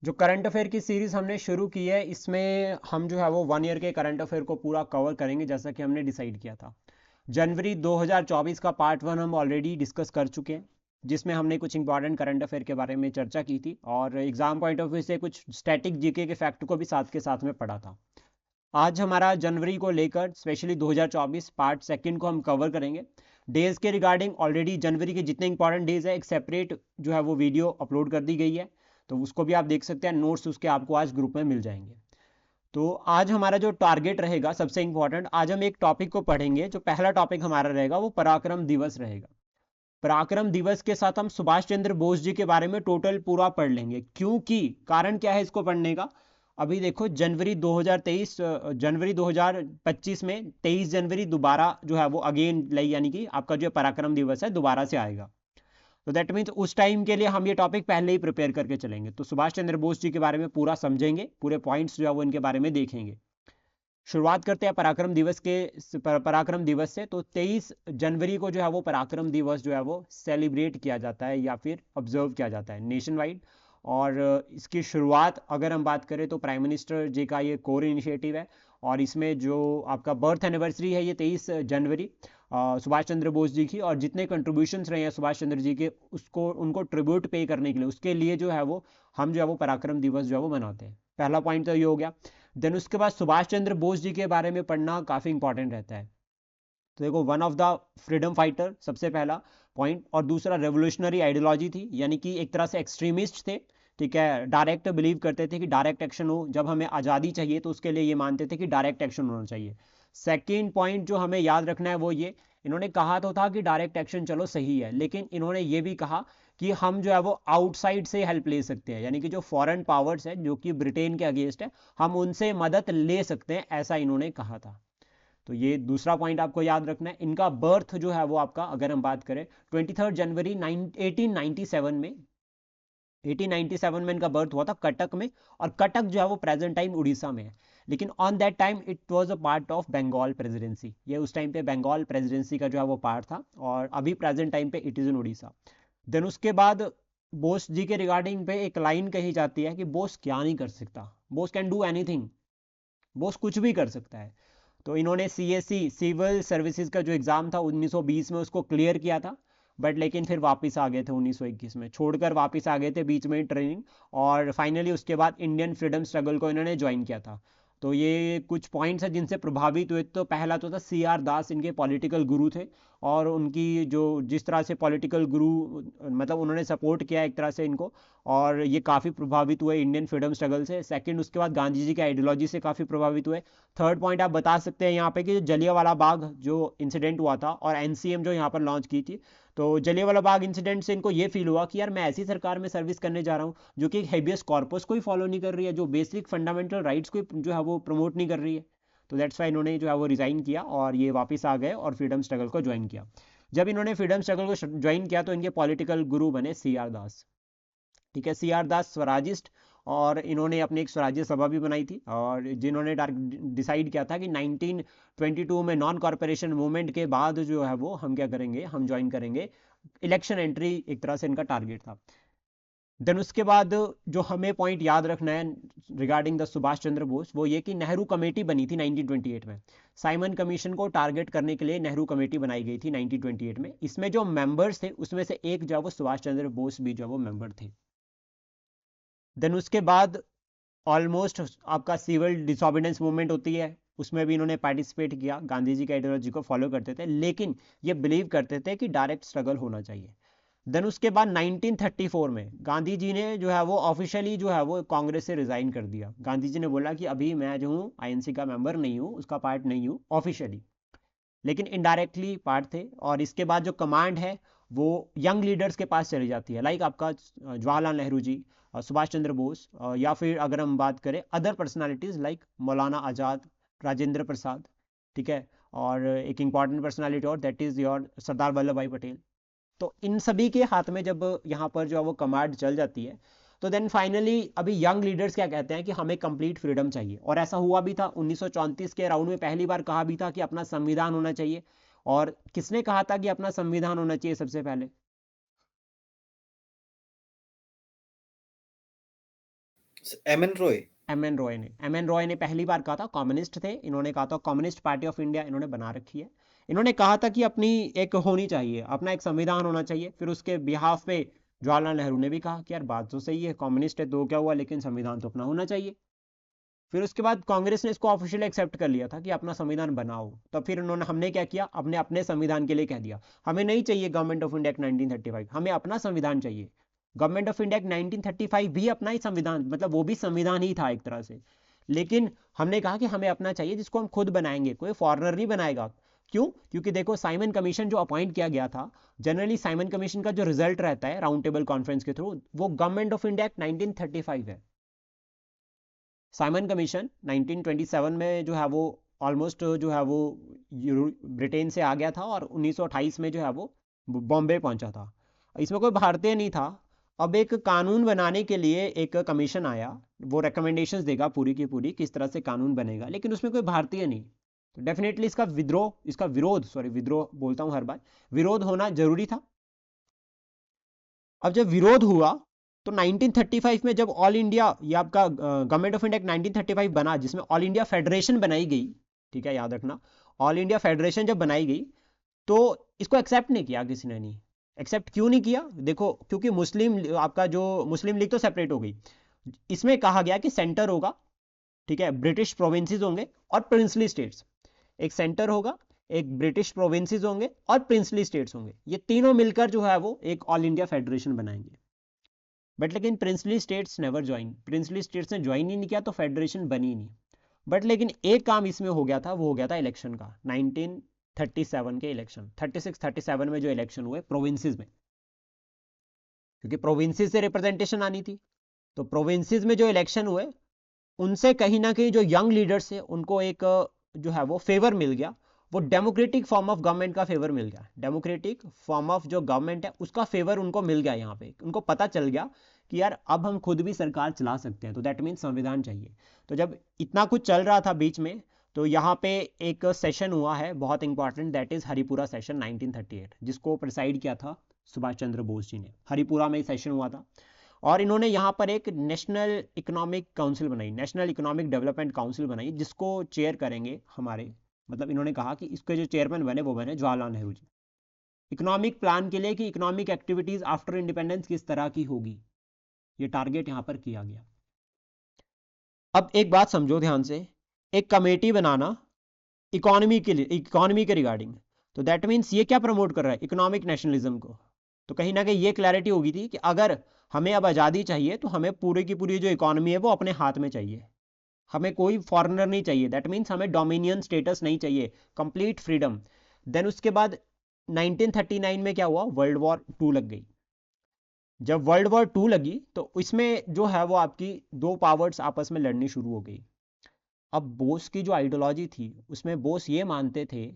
जो current affair की series हमने शुरू की है, इसमें हम जो है वो 1 ईयर के करंट अफेयर को पूरा कवर करेंगे, जैसा कि हमने डिसाइड किया था। जनवरी 2024 का पार्ट 1 हम ऑलरेडी डिस्कस कर चुके हैं, जिसमें हमने कुछ इंपॉर्टेंट करंट अफेयर के बारे में चर्चा की थी और एग्जाम पॉइंट ऑफ व्यू से कुछ स्टैटिक जीके के फैक्ट को भी साथ के साथ में पढ़ा था। आज हमारा जनवरी को लेकर स्पेशली 2024 पार्ट सेकंड को हम कवर करेंगे। डेज के रिगार्डिंग ऑलरेडी जनवरी के जितने इंपॉर्टेंट डेज है एक सेपरेट जो है वो वीडियो अपलोड कर दी गई है, तो उसको भी आप देख सकते हैं। नोट्स उसके आपको आज ग्रुप में मिल जाएंगे। तो आज हमारा जो टारगेट रहेगा सबसे इंपॉर्टेंट, आज हम एक टॉपिक को पढ़ेंगे। जो पहला टॉपिक हमारा रहेगा वो पराक्रम दिवस रहेगा। पराक्रम दिवस के साथ हम सुभाष चंद्र बोस जी के बारे में टोटल पूरा पढ़ लेंगे, क्योंकि कारण क्या है इसको पढ़ने का। अभी देखो जनवरी 2023, जनवरी 2025 में 23 जनवरी दोबारा जो है वो अगेन यानी कि आपका जो पराक्रम दिवस है दोबारा से आएगा। तो दैट मीन्स उस टाइम के लिए हम ये टॉपिक पहले ही प्रिपेयर करके चलेंगे। तो सुभाष चंद्र बोस जी के बारे में पूरा समझेंगे, पूरे पॉइंट्स जो है वो इनके बारे में देखेंगे। शुरुआत करते हैं पराक्रम दिवस के पराक्रम दिवस से। तो 23 जनवरी को जो है वो पराक्रम दिवस जो है वो सेलिब्रेट किया जाता है या फिर ऑब्जर्व किया जाता है नेशन वाइड। और इसकी शुरुआत अगर हम बात करें तो प्राइम मिनिस्टर जी का ये कोर इनिशिएटिव है। और इसमें जो आपका बर्थ एनिवर्सरी है ये 23 जनवरी सुभाष चंद्र बोस जी की, और जितने कंट्रीब्यूशंस रहे हैं सुभाष चंद्र जी के उसको उनको ट्रिब्यूट पे करने के लिए, उसके लिए जो है वो हम जो है वो पराक्रम दिवस जो है वो मनाते हैं। पहला पॉइंट तो ये हो गया। देन उसके बाद सुभाष चंद्र बोस जी के बारे में पढ़ना काफ़ी इंपॉर्टेंट रहता है। तो देखो, one of the freedom fighter सबसे पहला पॉइंट, और दूसरा रेवोल्यूशनरी आइडियोलॉजी थी, यानी कि एक तरह से एक्सट्रीमिस्ट थे। ठीक है, डायरेक्ट बिलीव करते थे कि डायरेक्ट एक्शन हो, जब हमें आज़ादी चाहिए तो उसके लिए ये मानते थे कि डायरेक्ट एक्शन होना चाहिए। सेकेंड पॉइंट जो हमें याद रखना है वो ये, इन्होंने कहा तो था कि डायरेक्ट एक्शन चलो सही है, लेकिन इन्होंने ये भी कहा कि हम जो है वो आउटसाइड से हेल्प ले सकते हैं, यानी कि जो फॉरेन पावर्स है जो कि ब्रिटेन के अगेंस्ट है, हम उनसे मदद ले सकते हैं, ऐसा इन्होंने कहा था। तो ये दूसरा पॉइंट आपको याद रखना है। इनका बर्थ जो है वो आपका, अगर हम बात करें 23 जनवरी 1897 में, 1897 में इनका बर्थ हुआ था कटक में। और कटक जो है वो प्रेजेंट टाइम उड़ीसा में है, लेकिन on that time it was a part of Bengal presidency. ये उस टाइम पे बंगाल प्रेसिडेंसी का जो है वो पार्ट था, और अभी प्रेजेंट टाइम पे it is in Orissa. Then उसके बाद बोस जी के रिगार्डिंग पे एक लाइन कही जाती है कि बोस क्या नहीं कर सकता, Bose can do anything, Bose कुछ भी कर सकता है। तो इन्होंने सीएससी सिविल सर्विसेज का जो एग्ज़ाम था 1920 में उसको क्लियर किया था, बट लेकिन फिर वापस आ गए थे 1921 में, छोड़कर वापस आ गए थे बीच में ट्रेनिंग। और फाइनली उसके बाद इंडियन फ्रीडम स्ट्रगल को इन्होंने ज्वाइन किया था। तो ये कुछ पॉइंट्स हैं जिनसे प्रभावित हुए। तो पहला तो था CR दास, इनके पॉलिटिकल गुरु थे। और उनकी जो जिस तरह से पॉलिटिकल गुरु, मतलब उन्होंने सपोर्ट किया एक तरह से इनको, और ये काफ़ी प्रभावित हुए इंडियन फ्रीडम स्ट्रगल से। सेकंड, उसके बाद गांधी जी की आइडियोलॉजी से काफ़ी प्रभावित हुए। थर्ड पॉइंट आप बता सकते हैं यहाँ पे कि जलियांवाला बाग जो इंसिडेंट हुआ था, और एनसीएम जो यहाँ पर लॉन्च की थी, तो जलियांवाला बाग इंसिडेंट से इनको ये फील हुआ कि यार मैं ऐसी सरकार में सर्विस करने जा रहा हूँ जो कि हेबियस कॉर्पस को ही फॉलो नहीं कर रही है, जो बेसिक फंडामेंटल राइट्स को जो है वो प्रमोट नहीं कर रही है। तो दैट्स वाई इन्होंने जो है वो रिज़ाइन किया और ये वापस आ गए और फ्रीडम स्ट्रगल को ज्वाइन किया। जब इन्होंने फ्रीडम स्ट्रगल को ज्वाइन किया तो इनके पॉलिटिकल गुरु बने CR दास। ठीक है, CR दास स्वराजिस्ट, और इन्होंने अपनी एक स्वराज्य सभा भी बनाई थी, और जिन्होंने डिसाइड किया था कि 1922 में नॉन कॉरपोरेशन मूवमेंट के बाद जो है वो हम क्या करेंगे, हम ज्वाइन करेंगे इलेक्शन एंट्री, एक तरह से इनका टारगेट था। देन उसके बाद जो हमें पॉइंट याद रखना है रिगार्डिंग द सुभाष चंद्र बोस, वो ये कि नेहरू कमेटी बनी थी 1928 में। साइमन कमीशन को टारगेट करने के लिए नेहरू कमेटी बनाई गई थी 1928 में। इसमें जो मेंबर्स थे उसमें से एक जो है वो सुभाष चंद्र बोस भी जो है वो मेंबर थे। देन उसके बाद ऑलमोस्ट आपका सिविल डिसोबीडियंस मूवमेंट होती है, उसमें भी इन्होंने पार्टिसिपेट किया। गांधी जी की आइडियोलॉजी को फॉलो करते थे, लेकिन ये बिलीव करते थे कि डायरेक्ट स्ट्रगल होना चाहिए। देन उसके बाद 1934 में गांधी जी ने जो है वो ऑफिशियली जो है वो कांग्रेस से रिजाइन कर दिया। गांधी जी ने बोला कि अभी मैं जो हूँ आईएनसी का मेंबर नहीं हूँ, उसका पार्ट नहीं हूँ ऑफिशियली, लेकिन इनडायरेक्टली पार्ट थे। और इसके बाद जो कमांड है वो यंग लीडर्स के पास चली जाती है, लाइक आपका जवाहरलाल नेहरू जी, सुभाष चंद्र बोस, या फिर अगर हम बात करें अदर पर्सनालिटीज़ लाइक मौलाना आज़ाद, राजेंद्र प्रसाद। ठीक है, और एक इंपॉर्टेंट पर्सनालिटी और that is your Sardar Vallabh भाई पटेल। तो इन सभी के हाथ में जब यहाँ पर जो है वो कमांड चल जाती है, तो देन फाइनली अभी यंग लीडर्स क्या कहते हैं कि हमें कंप्लीट फ्रीडम चाहिए। और ऐसा हुआ भी था 1934 के राउंड में, पहली बार कहा भी था कि अपना संविधान होना चाहिए। और किसने कहा था कि अपना संविधान होना चाहिए सबसे पहले? एम एन रॉय ने पहली बार कहा था, कम्युनिस्ट थे, इन्होंने कहा था कम्युनिस्ट पार्टी ऑफ इंडिया इन्होंने बना रखी है। इन्होंने कहा था कि अपनी एक होनी चाहिए, अपना एक संविधान होना चाहिए। फिर उसके बिहाफ पे जवाहरलाल नेहरू ने भी कहा कि यार बात तो सही है, कम्युनिस्ट है तो क्या हुआ, लेकिन संविधान तो अपना होना चाहिए। फिर उसके बाद कांग्रेस ने इसको ऑफिशियली एक्सेप्ट कर लिया था कि अपना संविधान बनाओ। तो फिर उन्होंने हमने क्या किया, अपने अपने संविधान के लिए कह दिया हमें नहीं चाहिए गवर्नमेंट ऑफ इंडिया एक्ट 1935, हमें अपना संविधान चाहिए। गवर्नमेंट ऑफ इंडिया एक्ट 1935 भी अपना ही संविधान, मतलब वो भी संविधान ही था एक तरह से, लेकिन हमने कहा कि हमें अपना चाहिए जिसको हम खुद बनाएंगे, कोई फॉरेनर नहीं बनाएगा। क्यों? क्योंकि देखो साइमन कमीशन जो अपॉइंट किया गया था, जनरली साइमन कमीशन का जो रिजल्ट रहता है राउंड टेबल कॉन्फ्रेंस के थ्रू, वो गवर्नमेंट ऑफ इंडिया एक्ट 1935 है। साइमन कमीशन 1927 में जो है वो ऑलमोस्ट जो है वो ब्रिटेन से आ गया था, और 1928 में जो है वो बॉम्बे पहुंचा था। इसमें कोई भारतीय नहीं था। अब एक कानून बनाने के लिए एक कमीशन आया, वो रिकमेंडेशंस देगा पूरी की पूरी किस तरह से कानून बनेगा, लेकिन उसमें कोई भारतीय नहीं। तो डेफिनेटली इसका विद्रोह, इसका विरोध, सॉरी विद्रोह बोलता हूं हर बार, विरोध होना जरूरी था। अब जब विरोध हुआ तो 1935 में जब ऑल इंडिया, ये आपका गवर्नमेंट ऑफ इंडिया 1935 बना, जिसमें ऑल इंडिया फेडरेशन बनाई गई, ठीक है याद रखना, ऑल इंडिया फेडरेशन जब बनाई गई तो इसको एक्सेप्ट नहीं किया किसी ने, नहीं एक्सेप्ट क्यों नहीं किया? देखो क्योंकि मुस्लिम, आपका जो मुस्लिम लीग तो सेपरेट हो गई, इसमें कहा गया कि सेंटर होगा, ठीक है, ब्रिटिश प्रोविंसेस होंगे और प्रिंसली स्टेट्स। एक सेंटर होगा, एक ब्रिटिश प्रोविंसेस होंगे और प्रिंसली स्टेट्स होंगे, ये तीनों मिलकर जो है वो एक ऑल इंडिया फेडरेशन बनाएंगे। बट लेकिन princely states never join, princely states ने ज्वाइन ही नहीं किया, तो फेडरेशन बनी नहीं। बट लेकिन एक काम इसमें हो गया था, वो हो गया था इलेक्शन का, 1937 के इलेक्शन, 36-37 में जो इलेक्शन हुए प्रोविंसेस में, क्योंकि प्रोविंसेस से रिप्रेजेंटेशन आनी थी। तो प्रोविंसेस में जो इलेक्शन हुए, उनसे कहीं ना कहीं जो यंग लीडर्स थे उनको एक जो है वो फेवर मिल गया, वो डेमोक्रेटिक फॉर्म ऑफ गवर्नमेंट का फेवर मिल गया, डेमोक्रेटिक फॉर्म ऑफ जो गवर्नमेंट है उसका फेवर उनको मिल गया। यहाँ पे उनको पता चल गया कि यार अब हम खुद भी सरकार चला सकते हैं, तो दैट मीन संविधान चाहिए। तो जब इतना कुछ चल रहा था बीच में, तो यहाँ पे एक सेशन हुआ है बहुत important, that is Haripura session 1938, जिसको प्रिसाइड किया था सुभाष चंद्र बोस जी ने। हरिपुरा में सेशन हुआ था, और इन्होंने यहाँ पर एक नेशनल इकोनॉमिक काउंसिल बनाई, नेशनल इकोनॉमिक डेवलपमेंट काउंसिल बनाई, जिसको चेयर करेंगे हमारे, मतलब इन्होंने कहा कि इसके जो चेयरमैन बने वो बने जवाहरलाल नेहरू जी। इकोनॉमिक प्लान के लिए कि इकोनॉमिक एक्टिविटीज आफ्टर इंडिपेंडेंस किस तरह की होगी, ये टारगेट यहाँ पर किया गया। अब एक बात समझो ध्यान से, एक कमेटी बनाना इकोनॉमी के लिए, इकोनॉमी के रिगार्डिंग, तो दैट मीन्स ये क्या प्रमोट कर रहा है, इकोनॉमिक नेशनलिज्म को। तो कहीं ना कहीं ये क्लैरिटी होगी थी कि अगर हमें अब आज़ादी चाहिए तो हमें पूरी की पूरी जो इकोनॉमी है वो अपने हाथ में चाहिए, हमें कोई फॉरेनर नहीं चाहिए, दैट मीन्स हमें डोमिनियन स्टेटस नहीं चाहिए, कंप्लीट फ्रीडम। देन उसके बाद 1939 में क्या हुआ, वर्ल्ड वॉर टू लग गई। जब वर्ल्ड वॉर टू लगी तो इसमें जो है वो आपकी दो पावर्स आपस में लड़नी शुरू हो गई। अब बोस की जो आइडियोलॉजी थी उसमें बोस ये मानते थे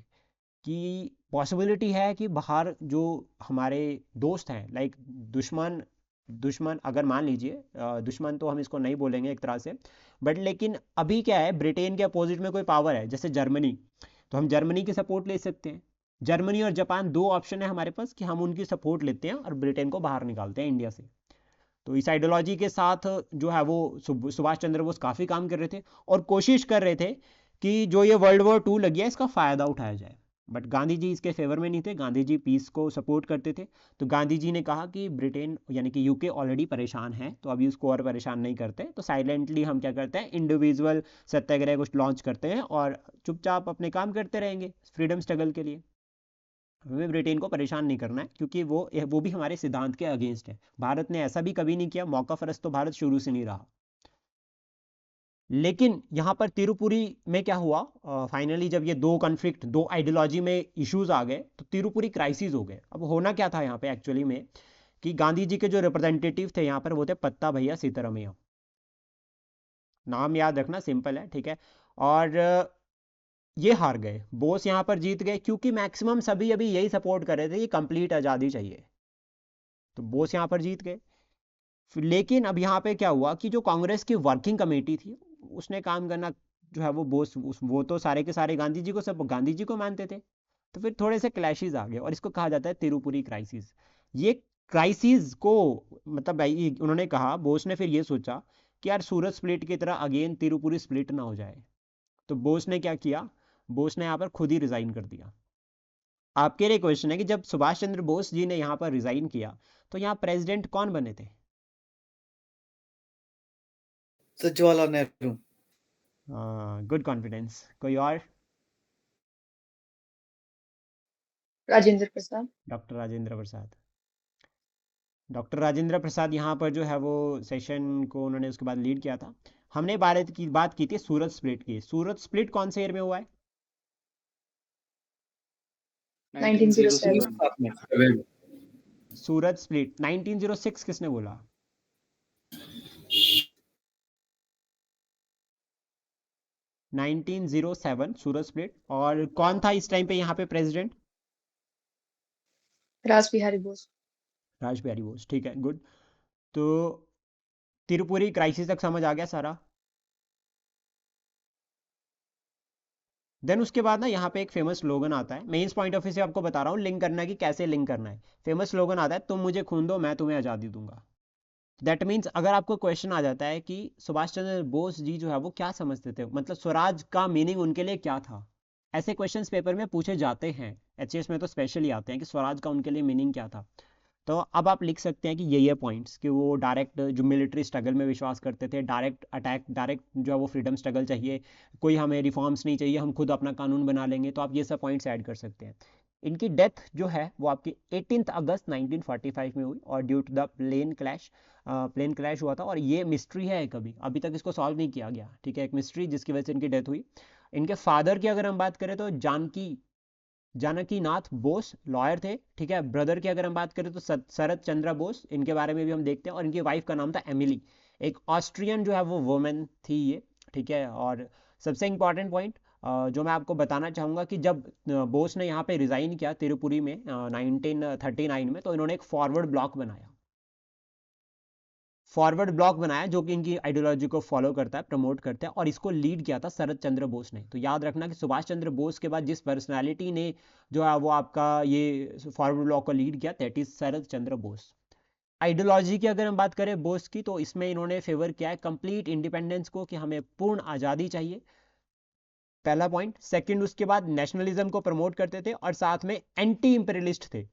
कि पॉसिबिलिटी है कि बाहर जो हमारे दोस्त हैं, लाइक दुश्मन, दुश्मन अगर मान लीजिए, दुश्मन तो हम इसको नहीं बोलेंगे एक तरह से, बट लेकिन अभी क्या है, ब्रिटेन के अपोजिट में कोई पावर है जैसे जर्मनी, तो हम जर्मनी की सपोर्ट ले सकते हैं। जर्मनी और जापान दो ऑप्शन है हमारे पास कि हम उनकी सपोर्ट लेते हैं और ब्रिटेन को बाहर निकालते हैं इंडिया से। तो इस आइडियोलॉजी के साथ जो है वो सुभाष चंद्र बोस काफ़ी काम कर रहे थे, और कोशिश कर रहे थे कि जो ये वर्ल्ड वॉर टू लगी है इसका फ़ायदा उठाया जाए। बट गांधी जी इसके फेवर में नहीं थे, गांधी जी पीस को सपोर्ट करते थे। तो गांधी जी ने कहा कि ब्रिटेन यानी कि यूके ऑलरेडी परेशान है, तो अभी उसको और परेशान नहीं करते, तो साइलेंटली हम क्या करते हैं, इंडिविजुअल सत्याग्रह कुछ लॉन्च करते हैं और चुपचाप अपने काम करते रहेंगे फ्रीडम स्ट्रगल के लिए। हमें ब्रिटेन को परेशान नहीं करना है, क्योंकि वो भी हमारे सिद्धांत के अगेंस्ट है। भारत ने ऐसा भी कभी नहीं किया, मौका फरस तो भारत शुरू से नहीं रहा। लेकिन यहाँ पर तिरुपुरी में क्या हुआ, फाइनली जब ये दो कॉन्फ्लिक्ट, दो आइडियोलॉजी में इश्यूज आ गए, तो तिरुपुरी क्राइसिस हो गए। अब होना क्या था यहाँ पे एक्चुअली में, कि गांधी जी के जो रिप्रेजेंटेटिव थे यहाँ पर वो थे पत्ता भैया सीतारामैया, नाम याद रखना, सिंपल है, ठीक है। और ये हार गए, बोस यहाँ पर जीत गए, क्योंकि मैक्सिमम सभी अभी यही सपोर्ट कर रहे थे कि कंप्लीट आज़ादी चाहिए, तो बोस यहाँ पर जीत गए। लेकिन अब यहाँ पे क्या हुआ कि जो कांग्रेस की वर्किंग कमेटी थी उसने काम करना, जो है वो बोस वो तो सारे के सारे गांधी जी को, सब गांधी जी को मानते थे, तो फिर थोड़े से क्लैशेस आ गए, और इसको कहा जाता है तिरुपुरी क्राइसिस। ये क्राइसिस को मतलब भाई उन्होंने कहा, बोस ने फिर ये सोचा कि यार सूरत स्प्लिट की तरह अगेन तिरुपुरी स्प्लिट ना हो जाए। तो बोस ने क्या किया, बोस ने यहाँ पर खुद ही रिजाइन कर दिया। आपके लिए क्वेश्चन है कि जब सुभाष चंद्र बोस जी ने यहाँ पर रिजाइन किया तो यहाँ प्रेसिडेंट कौन बने थे? Sir Jawaharlal Nehru. Good confidence. कोई और? राजेंद्र प्रसाद। डॉक्टर राजेंद्र प्रसाद। डॉक्टर राजेंद्र प्रसाद यहाँ पर जो है वो सेशन को उन्होंने उसके बाद लीड किया था। हमने बात की थी सूरत स्प्लिट की। सूरत स्प्लिट कौन से ईयर में हुआ है? 1907। सूरत स्प्लिट 1906 किसने बोला? — 1907 सूरत स्प्लिट। और कौन था इस टाइम पे यहाँ पे प्रेसिडेंट? रास बिहारी बोस। राज बिहारी बोस, ठीक है, गुड। तो तिरुपुरी क्राइसिस तक समझ आ गया सारा? देन उसके बाद ना यहाँ पे एक फेमस स्लोगन आता है। मैं इस पॉइंट ऑफ व्यू से आपको बता रहा हूँ लिंक करना है कि कैसे लिंक करना है। फेमस स्लोगन आता है, तुम मुझे खून दो मैं तुम्हें आज़ादी दूंगा। दैट मीन्स अगर आपको क्वेश्चन आ जाता है कि सुभाष चंद्र बोस जी जो है वो क्या समझते थे, मतलब स्वराज का मीनिंग उनके लिए क्या था, ऐसे क्वेश्चंस पेपर में पूछे जाते हैं। एचएएस में तो स्पेशली आते हैं कि स्वराज का उनके लिए मीनिंग क्या था। तो अब आप लिख सकते हैं कि ये पॉइंट्स कि वो डायरेक्ट जो मिलिट्री स्ट्रगल में विश्वास करते थे, डायरेक्ट अटैक, डायरेक्ट जो है वो फ्रीडम स्ट्रगल चाहिए, कोई हमें रिफॉर्म्स नहीं चाहिए, हम खुद अपना कानून बना लेंगे। तो आप ये सब पॉइंट्स ऐड कर सकते हैं। इनकी डेथ जो है वो आपकी 18 अगस्त 1945 में हुई और due to the plane crash हुआ था। और ये मिस्ट्री है, कभी अभी तक इसको सॉल्व नहीं किया गया, ठीक है, एक मिस्ट्री जिसकी वजह से इनकी डेथ हुई। इनके फादर की अगर हम बात करें तो जानकी नाथ बोस लॉयर थे, ठीक है। ब्रदर की अगर हम बात करें तो शरद चंद्र बोस, इनके बारे में भी हम देखते हैं। और इनकी वाइफ का नाम था एमिली, एक ऑस्ट्रियन जो है वो वुमेन थी ये, ठीक है। और सबसे इंपॉर्टेंट पॉइंट जो मैं आपको बताना चाहूँगा कि जब बोस ने यहाँ पे रिज़ाइन किया तिरुपुरी में 1939 में, तो इन्होंने एक फॉरवर्ड ब्लॉक बनाया जो कि इनकी आइडियोलॉजी को फॉलो करता है, प्रमोट करता है। और इसको लीड किया था शरद चंद्र बोस ने। तो याद रखना कि सुभाष चंद्र बोस के बाद जिस पर्सनालिटी ने जो है वो आपका ये फॉरवर्ड ब्लॉक को लीड किया, that is Sharad Chandra Bose. Ideology की अगर हम बात करें बोस की, तो इसमें इन्होंने फेवर किया है कंप्लीट इंडिपेंडेंस को, कि हमें पूर्ण आज़ादी चाहिए, पहला पॉइंट। सेकंड, उसके बाद नेशनलिज्म को प्रमोट करते थे और साथ में एंटी इंपेरियलिस्ट थे।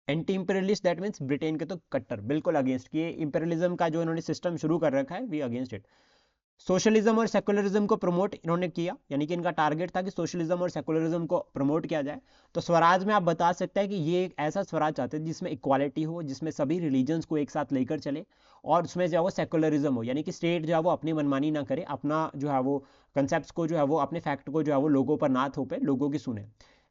Anti imperialist that means Britain के तो कट्टर, बिल्कुल अगेंस्ट, कि इंपेरियलिज्म का जो इन्होंने सिस्टम शुरू कर रखा है वी अगेंस्ट इट। सोशलिज्म और सेकुलरिज्म को प्रमोट इन्होंने किया, यानी कि इनका टारगेट था कि सोशलिज्म और सेकुलरिज्म को प्रमोट किया जाए। तो स्वराज में आप बता सकते हैं कि ये एक ऐसा स्वराज चाहते थे जिसमें इक्वालिटी हो, जिसमें सभी रिलीजन्स को एक साथ लेकर चले, और उसमें जो है वो सेकुलरिज्म हो, यानी कि स्टेट जो है वो अपनी मनमानी ना करे, अपना जो है वो कंसेप्ट को जो है वो अपने फैक्ट को जो है वो लोगों पर ना थोपे, लोगों की सुने।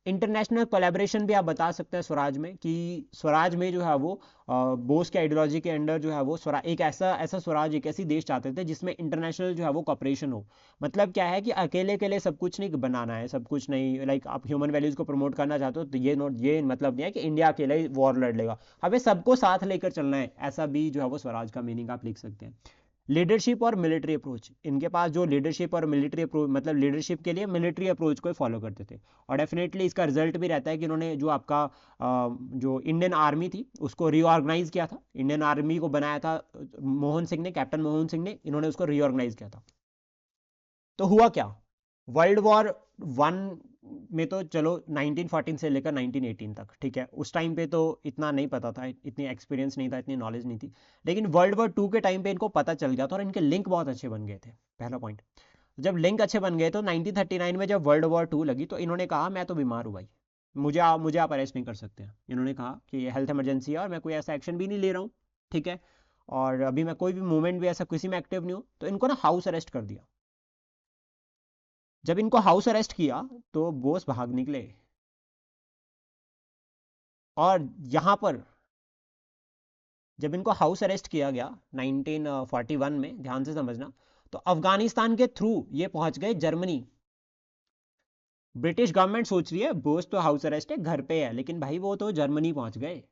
इंटरनेशनल कोलैबोरेशन भी आप बता सकते हैं स्वराज में, कि स्वराज में जो है वो बोस के आइडियोलॉजी के अंडर जो है वो स्वराज एक ऐसा स्वराज, एक ऐसी देश चाहते थे जिसमें इंटरनेशनल जो है वो कॉपरेशन हो। मतलब क्या है कि अकेले के लिए सब कुछ नहीं बनाना है, सब कुछ नहीं, लाइक आप ह्यूमन वैल्यूज को प्रमोट करना चाहते हो तो ये मतलब नहीं है कि इंडिया अकेले ही वॉर लड़ लेगा, हमें सबको साथ लेकर चलना है। ऐसा भी जो है वो स्वराज का मीनिंग आप लिख सकते हैं। लीडरशिप और मिलिट्री अप्रोच, इनके पास जो लीडरशिप और मिलिट्री अप्रोच, मतलब लीडरशिप के लिए मिलिट्री अप्रोच को फॉलो करते थे। और डेफिनेटली इसका रिजल्ट भी रहता है कि इन्होंने जो आपका जो इंडियन आर्मी थी उसको रीऑर्गेनाइज किया था। इंडियन आर्मी को बनाया था मोहन सिंह ने, कैप्टन मोहन सिंह ने, इन्होंने उसको रीऑर्गेनाइज किया था। तो हुआ क्या, वर्ल्ड वॉर वन में तो चलो 1914 से लेकर 1918 तक, ठीक है, उस टाइम पे तो इतना नहीं पता था, इतनी एक्सपीरियंस नहीं था, इतनी नॉलेज नहीं थी। लेकिन वर्ल्ड वॉर टू के टाइम पे इनको पता चल गया था और इनके लिंक बहुत अच्छे बन गए थे, पहला पॉइंट। जब लिंक अच्छे बन गए तो 1939 में जब वर्ल्ड वॉर टू लगी तो इन्होंने कहा मैं तो बीमार हूँ भाई, मुझे आप अरेस्ट नहीं कर सकते हैं। इन्होंने कहा कि ये हेल्थ इमरजेंसी है और मैं कोई ऐसा एक्शन भी नहीं ले रहा हूँ, ठीक है, और अभी मैं कोई भी मूवमेंट भी ऐसा किसी में एक्टिव नहीं हूँ। तो इनको ना हाउस अरेस्ट कर दिया। जब इनको हाउस अरेस्ट किया तो बोस भाग निकले। और यहां पर जब इनको हाउस अरेस्ट किया गया 1941 में, ध्यान से समझना, तो अफगानिस्तान के थ्रू ये पहुंच गए जर्मनी। ब्रिटिश गवर्नमेंट सोच रही है बोस तो हाउस अरेस्ट है, घर पे है, लेकिन भाई वो तो जर्मनी पहुंच गए।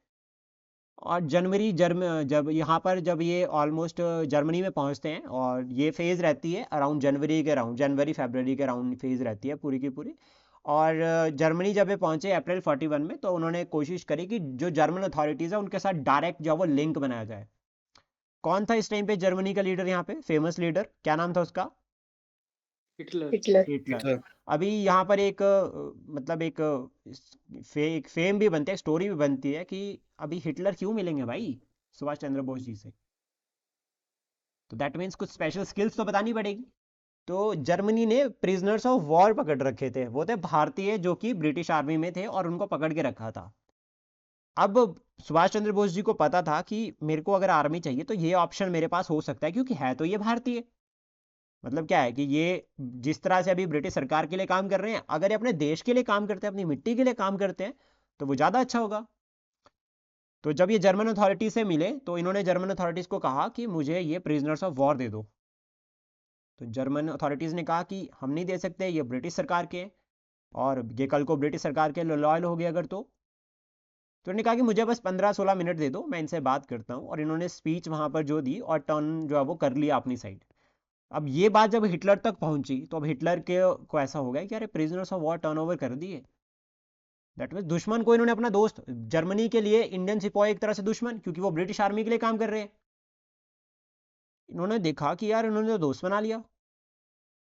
और जब यहाँ पर जब ये ऑलमोस्ट जर्मनी में पहुंचते हैं, और ये फेज रहती है अराउंड जनवरी फरवरी के अराउंड फेज रहती है पूरी की पूरी। और जर्मनी जब ये पहुंचे अप्रैल 41 में, तो उन्होंने कोशिश करी कि जो जर्मन अथॉरिटीज़ है उनके साथ डायरेक्ट जो है वो लिंक बनाया जाए। कौन था इस टाइम पे जर्मनी का लीडर, यहाँ पे फेमस लीडर क्या नाम था उसका? हिटलर। हिटलर। हिटलर। अभी यहाँ पर एक मतलब एक फेम भी बनती है, स्टोरी भी बनती है कि अभी हिटलर क्यों मिलेंगे भाई सुभाष चंद्र बोस जी से, तो दैट मीन्स कुछ स्पेशल स्किल्स तो बतानी पड़ेगी। तो जर्मनी ने प्रिजनर्स ऑफ वॉर पकड़ रखे थे, वो थे भारतीय जो कि ब्रिटिश आर्मी में थे और उनको पकड़ के रखा था। अब सुभाष चंद्र बोस जी को पता था कि मेरे को अगर आर्मी चाहिए तो ये ऑप्शन मेरे पास हो सकता है, क्योंकि है तो ये भारतीय। मतलब क्या है कि ये जिस तरह से अभी ब्रिटिश सरकार के लिए काम कर रहे हैं, अगर ये अपने देश के लिए काम करते हैं, अपनी मिट्टी के लिए काम करते हैं, तो वो ज़्यादा अच्छा होगा। तो जब ये जर्मन अथॉरिटी से मिले तो इन्होंने जर्मन अथॉरिटीज़ को कहा कि मुझे ये प्रिजनर्स ऑफ वॉर दे दो। तो जर्मन अथॉरिटीज़ ने कहा कि हम नहीं दे सकते, ये ब्रिटिश सरकार के हैं, और ये कल को ब्रिटिश सरकार के लॉयल हो गए अगर तो इन्होंने कहा कि मुझे बस 15-16 मिनट दे दो, मैं इनसे बात करता हूँ। और इन्होंने स्पीच वहाँ पर जो दी और टर्न जो है वो कर लिया अपनी साइड। अब ये बात जब हिटलर तक पहुंची तो अब हिटलर के को ऐसा हो गया कि अरे prisoners of war turn over कर दिए, दैट मीन दुश्मन को इन्होंने अपना दोस्त, जर्मनी के लिए इंडियन सिपाही एक तरह से दुश्मन, क्योंकि वो ब्रिटिश आर्मी के लिए काम कर रहे हैं। इन्होंने देखा कि यार इन्होंने तो दोस्त बना लिया,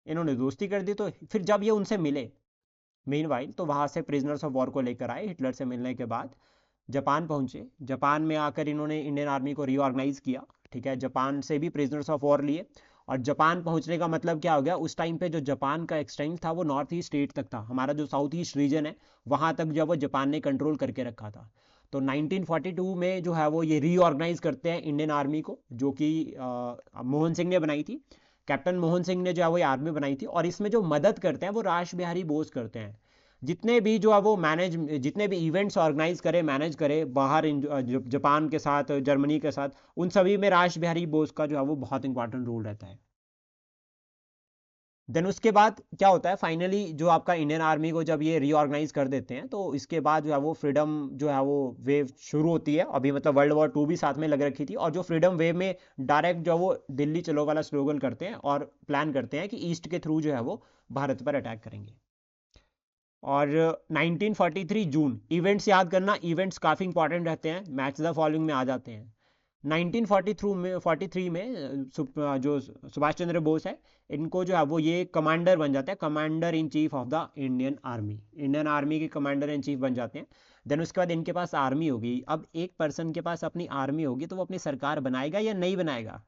इन्होंने दोस्ती कर दी। तो फिर जब ये उनसे मिले मीनवाइल, तो वहां से प्रिजनर्स ऑफ वॉर को लेकर आए। हिटलर से मिलने के बाद जापान पहुंचे, जापान में आकर इन्होंने इंडियन आर्मी को रीऑर्गेनाइज किया। ठीक है, जापान से भी प्रिजनर्स ऑफ वॉर लिए। और जापान पहुंचने का मतलब क्या हो गया, उस टाइम पे जो जापान का एक्सटेंट था वो नॉर्थ ईस्ट स्टेट तक था, हमारा जो साउथ ईस्ट रीजन है वहां तक जो वो जापान ने कंट्रोल करके रखा था। तो 1942 में जो है वो ये रीऑर्गेनाइज करते हैं इंडियन आर्मी को, जो कि मोहन सिंह ने बनाई थी। कैप्टन मोहन सिंह ने जो है वो ये आर्मी बनाई थी, और इसमें जो मदद करते हैं वो रास बिहारी बोस करते हैं। जितने भी जो है वो मैनेज, जितने भी इवेंट्स ऑर्गेनाइज करे, मैनेज करे बाहर जापान के साथ, जर्मनी के साथ, उन सभी में रास बिहारी बोस का जो है वो बहुत इंपॉर्टेंट रोल रहता है। देन उसके बाद क्या होता है, फाइनली जो आपका इंडियन आर्मी को जब ये रीऑर्गेनाइज कर देते हैं, तो इसके बाद जो है वो फ्रीडम जो है वो वेव शुरू होती है। अभी मतलब वर्ल्ड वॉर 2 भी साथ में लग रखी थी, और जो फ्रीडम वेव में डायरेक्ट जो वो दिल्ली चलो वाला स्लोगन करते हैं और प्लान करते हैं कि ईस्ट के थ्रू जो है वो भारत पर अटैक करेंगे। और 1943 जून, इवेंट्स याद करना, इवेंट्स काफ़ी इंपॉर्टेंट रहते हैं, मैच द फॉलोइंग में आ जाते हैं। 1943 में जो सुभाष चंद्र बोस है, इनको जो है वो ये कमांडर बन जाते हैं, commander in chief of the Indian army, Indian army के कमांडर इन चीफ बन जाते हैं। देन उसके बाद इनके पास आर्मी होगी। अब एक पर्सन के पास अपनी आर्मी होगी तो वो अपनी सरकार बनाएगा या नहीं बनाएगा?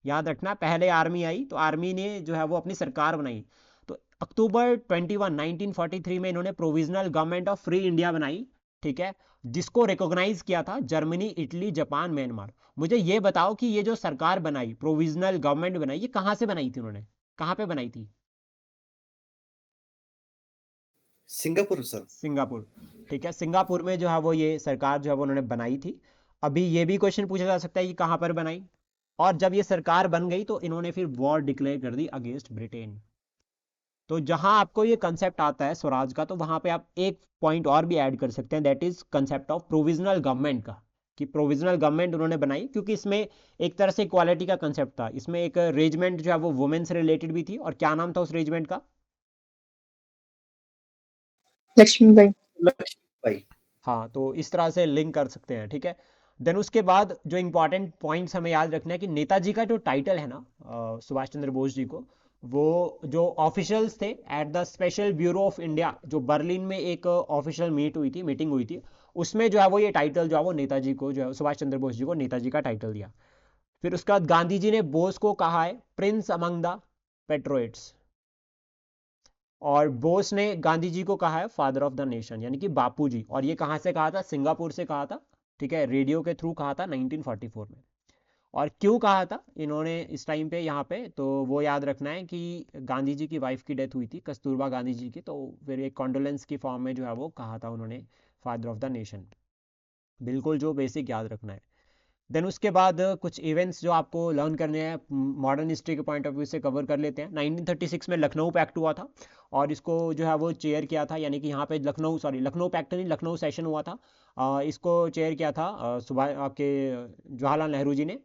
याद रखना, पहले आर्मी आई तो आर्मी ने जो है वो अपनी सरकार बनाई। तो अक्टूबर 21 1943 में इन्होंने provisional government of free India बनाई। ठीक है, जिसको रिकॉग्नाइज किया था जर्मनी, इटली, जापान, म्यांमार। मुझे ये बताओ कि ये जो सरकार बनाई, प्रोविजनल गवर्नमेंट बनाई, ये कहाँ से बनाई थी उन्होंने, कहाँ पे बनाई थी? Singapore sir. सिंगापुर। ठीक है, सिंगापुर में जो है वो ये सरकार जो है वो उन्होंने बनाई थी। अभी ये भी क्वेश्चन पूछा जा सकता है कि कहाँ पर बनाई। और जब ये सरकार बन गई तो इन्होंने फिर वॉर डिक्लेयर कर दी अगेंस्ट ब्रिटेन। तो जहां आपको ये कंसेप्ट आता है स्वराज का, तो वहां पे आप एक पॉइंट और भी ऐड कर सकते हैं, that is concept of provisional government का, कि प्रोविजनल गवर्नमेंट उन्होंने बनाई क्योंकि इसमें एक तरह से इक्वालिटी का कंसेप्ट था। इसमें एक रेजिमेंट जो है वो वुमेन से रिलेटेड भी थी, और क्या नाम था उस रेजिमेंट का? लक्ष्मीबाई। लक्ष्मीबाई। हाँ, तो इस तरह से लिंक कर सकते हैं। ठीक है, देन उसके बाद जो इंपॉर्टेंट पॉइंट्स हमें याद रखना है कि नेताजी का जो टाइटल है ना, सुभाष चंद्र बोस जी को, वो जो ऑफिशियल्स थे at the special bureau of India, जो बर्लिन में एक ऑफिशियल मीटिंग हुई थी, उसमें जो है वो ये टाइटल जो है वो नेताजी को, जो है सुभाष चंद्र बोस जी को नेताजी का टाइटल दिया। फिर उसके बाद गांधी जी ने बोस को कहा है प्रिंस अमंग द पेट्रोइट्स, और बोस ने गांधी जी को कहा है फादर ऑफ द नेशन, यानी कि बापू जी। और ये कहाँ से कहा था? सिंगापुर से कहा था। ठीक है, रेडियो के थ्रू कहा था 1944 में। और क्यों कहा था इन्होंने इस टाइम पे यहाँ पे, तो वो याद रखना है कि गांधी जी की वाइफ की डेथ हुई थी, कस्तूरबा गांधी जी की, तो फिर एक कॉन्डोलेंस की फॉर्म में जो है वो कहा था उन्होंने फादर ऑफ द नेशन। बिल्कुल जो बेसिक याद रखना है। देन उसके बाद कुछ इवेंट्स जो आपको लर्न करने हैं मॉडर्न हिस्ट्री के पॉइंट ऑफ व्यू से कवर कर लेते हैं। 1936 में लखनऊ पैक्ट हुआ था, और इसको जो है वो चेयर किया था, यानी कि यहाँ पे लखनऊ पैक्ट नहीं, लखनऊ सेशन हुआ था। इसको चेयर किया था सुभाष आपके जवाहरलाल नेहरू जी ने।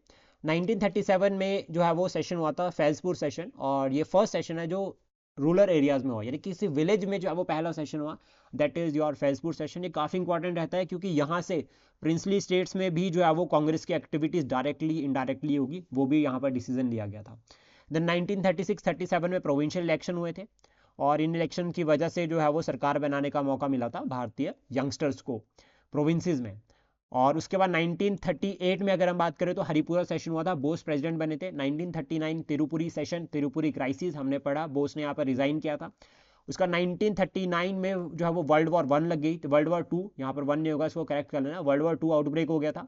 1937 में जो है वो सेशन हुआ था, फैजपुर सेशन, और ये फर्स्ट सेशन है जो रूरल एरियाज में हुआ, यानी किसी विलेज में जो है वो पहला सेशन हुआ, that is your Faizpur session. ये काफ़ी इंपॉर्टेंट रहता है क्योंकि यहाँ से प्रिंसली स्टेट्स में भी जो है वो कांग्रेस की एक्टिविटीज़ डायरेक्टली इनडायरेक्टली होगी, वो भी यहाँ पर डिसीजन लिया गया था। देन 1936-37 में प्रोविंशियल इलेक्शन हुए थे, और इन इलेक्शन की वजह से जो है वो सरकार बनाने का मौका मिला था भारतीय यंगस्टर्स को प्रोविंसेस में। और उसके बाद 1938 में अगर हम बात करें तो हरिपुरा सेशन हुआ था, बोस प्रेसिडेंट बने थे। 1939 तिरुपुरी सेशन, तिरुपुरी क्राइसिस हमने पढ़ा, बोस ने यहाँ पर रिजाइन किया था। उसका 1939 में जो है वो वर्ल्ड वॉर 1 लग गई, तो वर्ल्ड वॉर 2, यहाँ पर 1 नहीं होगा, इसको करेक्ट कर लेना, वर्ल्ड वॉर 2 आउटब्रेक हो गया था।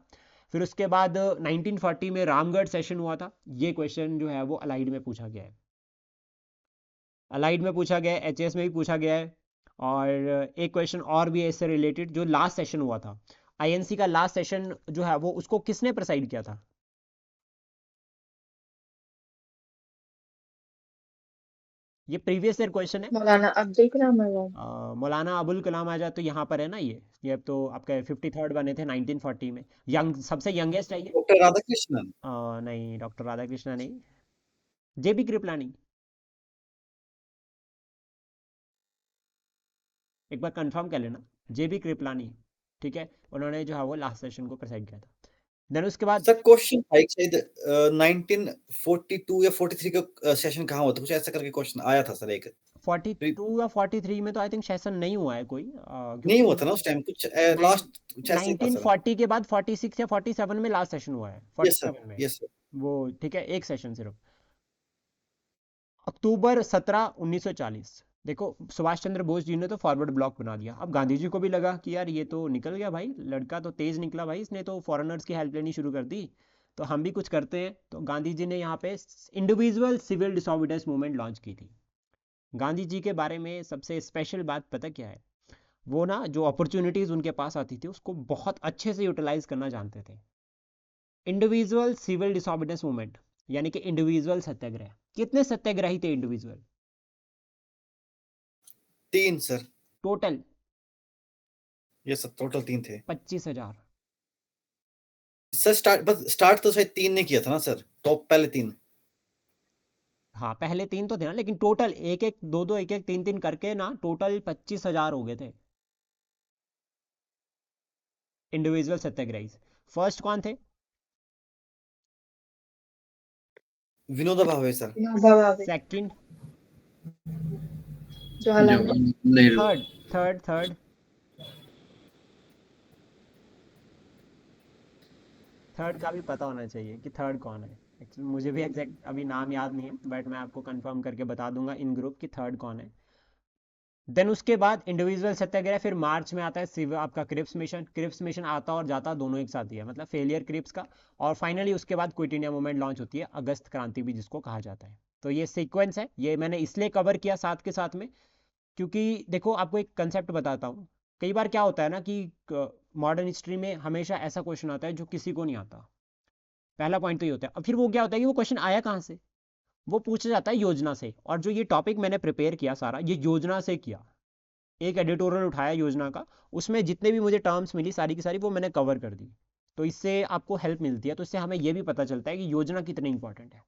फिर उसके बाद 1940 में रामगढ़ सेशन हुआ था। ये क्वेश्चन जो है वो अलाइड में पूछा गया है, अलाइड में पूछा गया है, एचएस में भी पूछा गया है। और एक क्वेश्चन और भी है इससे रिलेटेड, जो लास्ट सेशन हुआ था आईएनसी का, लास्ट सेशन जो है वो उसको किसने प्रेसाइड किया था? ये प्रीवियस ईयर क्वेश्चन है। मौलाना अब्दुल कलाम आजाद। मौलाना अबुल कलाम आजाद तो यहाँ पर है ना, ये अब तो आपका 53rd बने थे 1940 में, यंग सबसे यंगेस्ट है ये। डॉक्टर राधाकृष्णन। नहीं, डॉक्टर राधाकृष्णन नहीं, जेबी कृपलानी। एक बार कंफर्म कर लेना, जेबी कृपलानी, ठीक है, उन्होंने जो है वो लास्ट सेशन को प्रेसाइड किया था। देन उसके बाद सर क्वेश्चन था एक शायद 1942 या 43 का सेशन कहाँ हुआ था, कुछ ऐसा करके क्वेश्चन आया था सर एक। 42 या 43 में तो आई थिंक सेशन नहीं हुआ है कोई, नहीं क्योंकि हुआ था ना उस टाइम, कुछ लास्ट कुछ ऐसे ही था सर। 1940 के बाद 46 या 47 में लास्ट सेशन हुआ है, यस सर, 47 में यस सर। वो, ठीक है, एक सेशन सिर्फ। अक्टूबर 17 1940, देखो सुभाष चंद्र बोस जी ने तो फॉरवर्ड ब्लॉक बना दिया। अब गांधी जी को भी लगा कि यार ये तो निकल गया भाई, लड़का तो तेज निकला भाई, इसने तो फॉरेनर्स की हेल्प लेनी शुरू कर दी, तो हम भी कुछ करते हैं। तो गांधी जी ने यहाँ पे individual civil disobedience movement launch की थी। गांधी जी के बारे में सबसे स्पेशल बात पता क्या है? वो ना जो अपॉर्चुनिटीज उनके पास आती थी उसको बहुत अच्छे से यूटिलाइज करना जानते थे। इंडिविजुअल सिविल डिसोबीडियंस मूवमेंट यानी कि इंडिविजुअल सत्याग्रह। कितने सत्याग्रही थे individual 3 sir. Total? Yes sir, total 3 थे 25,000। सर। स्टार्ट तो शायद 3 ने किया था ना सर, टॉप पहले 3। हाँ, पहले 3 तो थे ना, लेकिन टोटल एक एक दो दो एक एक तीन तीन करके ना टोटल 25,000 हो गए थे इंडिविजुअल सत्याग्रही। फर्स्ट कौन थे? Vinoba Bhave sir. Vinoba Bhave. Second? Jawaharlal Nehru. Third? Third third का भी पता होना चाहिए कि थर्ड कौन है। एक्चुअली मुझे भी एग्जैक्ट अभी नाम याद नहीं है, बट मैं आपको कंफर्म करके बता दूंगा इन ग्रुप की थर्ड कौन है। देन उसके बाद इंडिविजुअल सत्याग्रह, फिर मार्च में आता है सिव आपका क्रिप्स मिशन। क्रिप्स मिशन आता और जाता दोनों एक साथ ही है, मतलब फेलियर क्रिप्स का। और फाइनली उसके बाद क्विट इंडिया मूवमेंट लॉन्च होती है, अगस्त क्रांति भी जिसको कहा जाता है। तो ये सीक्वेंस है, ये मैंने इसलिए कवर किया साथ के साथ में क्योंकि देखो आपको एक कंसेप्ट बताता हूँ। कई बार क्या होता है ना कि मॉडर्न हिस्ट्री में हमेशा ऐसा क्वेश्चन आता है जो किसी को नहीं आता। पहला पॉइंट तो ये होता है। अब फिर वो क्या होता है कि वो क्वेश्चन आया कहाँ से? वो पूछा जाता है योजना से। और जो ये टॉपिक मैंने प्रिपेयर किया सारा, ये योजना से किया। एक एडिटोरियल उठाया योजना का, उसमें जितने भी मुझे टर्म्स मिली सारी की सारी वो मैंने कवर कर दी। तो इससे आपको हेल्प मिलती है, तो इससे हमें ये भी पता चलता है कि योजना कितनी इंपॉर्टेंट है।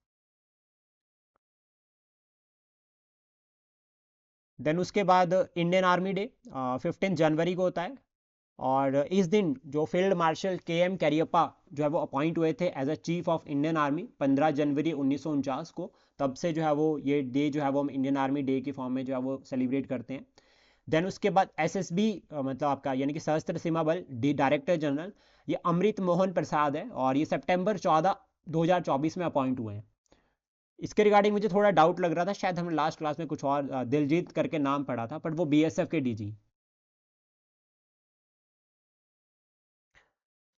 देन उसके बाद इंडियन आर्मी डे 15 जनवरी को होता है। और इस दिन जो फील्ड मार्शल KM कैरियप्पा जो है वो अपॉइंट हुए थे as a chief of Indian army 15 जनवरी 1949 को। तब से जो है वो ये डे जो है वो हम इंडियन आर्मी डे की फॉर्म में जो है वो सेलिब्रेट करते हैं। देन उसके बाद SSB मतलब आपका यानी कि सशस्त्र सीमा बल डायरेक्टर जनरल, ये अमृत मोहन प्रसाद है, और ये सितंबर 14 2024 में अपॉइंट हुए हैं। इसके रिगार्डिंग मुझे थोड़ा डाउट लग रहा था, शायद हमने लास्ट क्लास में कुछ और दिलजीत करके नाम पढ़ा था, बट वो BSF के DG।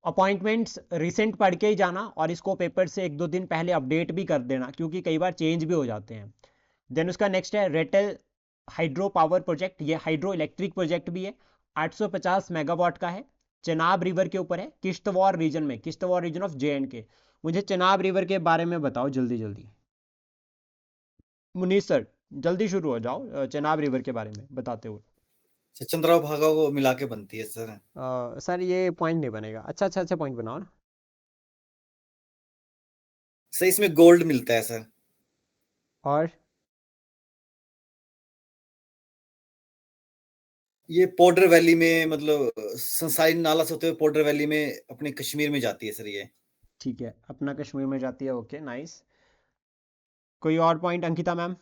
अपॉइंटमेंट्स रिसेंट पढ़ के ही जाना, और इसको पेपर से एक दो दिन पहले अपडेट भी कर देना क्योंकि कई बार चेंज भी हो जाते हैं। देन उसका नेक्स्ट है रेटेल हाइड्रो पावर प्रोजेक्ट, ये हाइड्रो इलेक्ट्रिक प्रोजेक्ट भी है, 850 मेगावाट का है, चेनाब रिवर के ऊपर है, किश्तवाड़ रीजन में, किश्तवाड़ रीजन ऑफ JNK। मुझे चेनाब रिवर के बारे में बताओ जल्दी जल्दी, मुनीष सर, जल्दी शुरू हो जाओ चेनाब रिवर के बारे में बताते हुए। चंद्रा भागा को मिला के बनती है सर। सर ये पॉइंट नहीं बनेगा, अच्छा अच्छा अच्छा पॉइंट बनाओ ना। सर इसमें गोल्ड मिलता है सर। और ये पॉडर वैली में, मतलब संसारी नाला से होते हुए पॉडर वैली में अपने कश्मीर में जाती है सर ये। ठीक है, अपना कश्मीर में जाती है। Okay, nice. कोई और पॉइंट अंकिता मैम?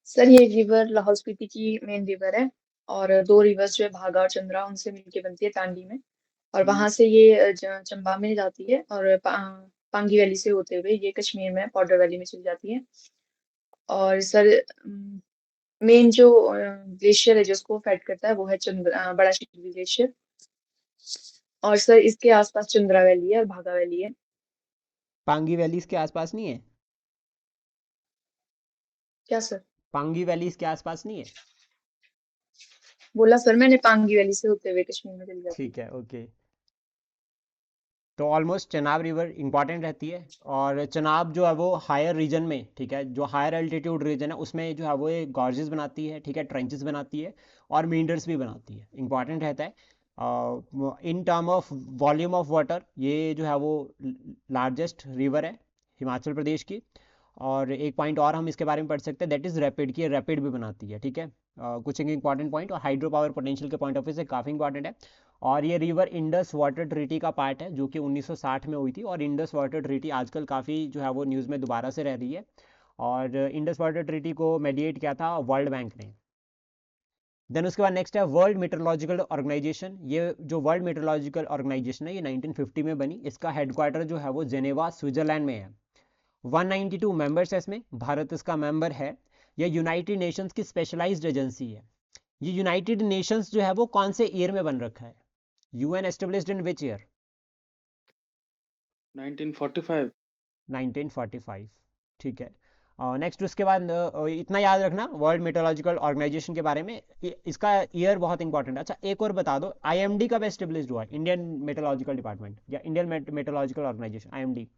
सर ये रिवर लाहौल स्पीति की मेन रिवर है, और दो रिवर्स जो है भागा और चंद्रा उनसे मिलके बनती है तांडी में, और वहां से ये चंबा में जाती है, और पांगी वैली से होते हुए ये कश्मीर में पॉडर वैली में चली जाती है। और सर मेन जो ग्लेशियर है जो उसको फेड करता है वो है बड़ा शिकली ग्लेशियर। और सर इसके आसपास चंद्रा वैली है और भागा वैली है। पांगी वैली इसके आसपास नहीं है? क्या सर? पांगी वैली इसके आसपास नहीं है? बोला सर मैंने, पांगी वैली से होते हुए कश्मीर में चली जाती है। ठीक है, ओके। तो ऑलमोस्ट चनाब रिवर इंपॉर्टेंट रहती है, और चनाब जो है वो हायर रीजन में, ठीक है, जो हायर एल्टीट्यूड रीजन है उसमें जो है वो ये गॉर्जेस बनाती है, ठीक है, ट्रेंचेस बनाती है और मींडर्स भी बनाती है। इंपॉर्टेंट रहता है in term of volume of water. ये जो है वो लार्जेस्ट रिवर है हिमाचल प्रदेश की। और एक पॉइंट और हम इसके बारे में पढ़ सकते हैं, दैट इज़ रैपिड, की रैपिड भी बनाती है, ठीक है। कुछ एक इंपॉर्टेंट पॉइंट, और हाइड्रो पावर पोटेंशियल के पॉइंट ऑफ व्यू से काफ़ी इंपॉर्टेंट है। और ये रिवर इंडस वाटर ट्रीटी का पार्ट है जो कि 1960 में हुई थी, और इंडस वाटर ट्रीटी आजकल काफ़ी जो है वो न्यूज़ में दोबारा से रह रही है। और इंडस वाटर ट्रीटी को मेडिएट किया था वर्ल्ड बैंक ने। देन उसके बाद नेक्स्ट है वर्ल्ड मेट्रोलॉजिकल ऑर्गेनाइजेशन। ये जो वर्ल्ड मेट्रोलॉजिकल ऑर्गेनाइजेशन है ये 1950 में बनी। इसका हेडक्वार्टर जो है वो जेनेवा स्विट्जरलैंड में है। 192 मेंबर्स है इसमें, भारत इसका मेंबर है। यह यूनाइटेड नेशंस की स्पेशलाइज्ड एजेंसी है। ये यूनाइटेड नेशंस जो है वो कौन से ईयर में बन रखा है? UN established in which year? 1945। 1945, ठीक है। नेक्स्ट उसके बाद इतना याद रखना वर्ल्ड मेट्रोलॉजिकल ऑर्गेनाइजेशन के बारे में, इसका ईयर बहुत इंपॉर्टेंट है। अच्छा एक और बता दो, आईएमडी कब एस्टेब्लिश्ड हुआ? इंडियन मेट्रोलॉजिकल डिपार्टमेंट या Indian meteorological organisation, IMD.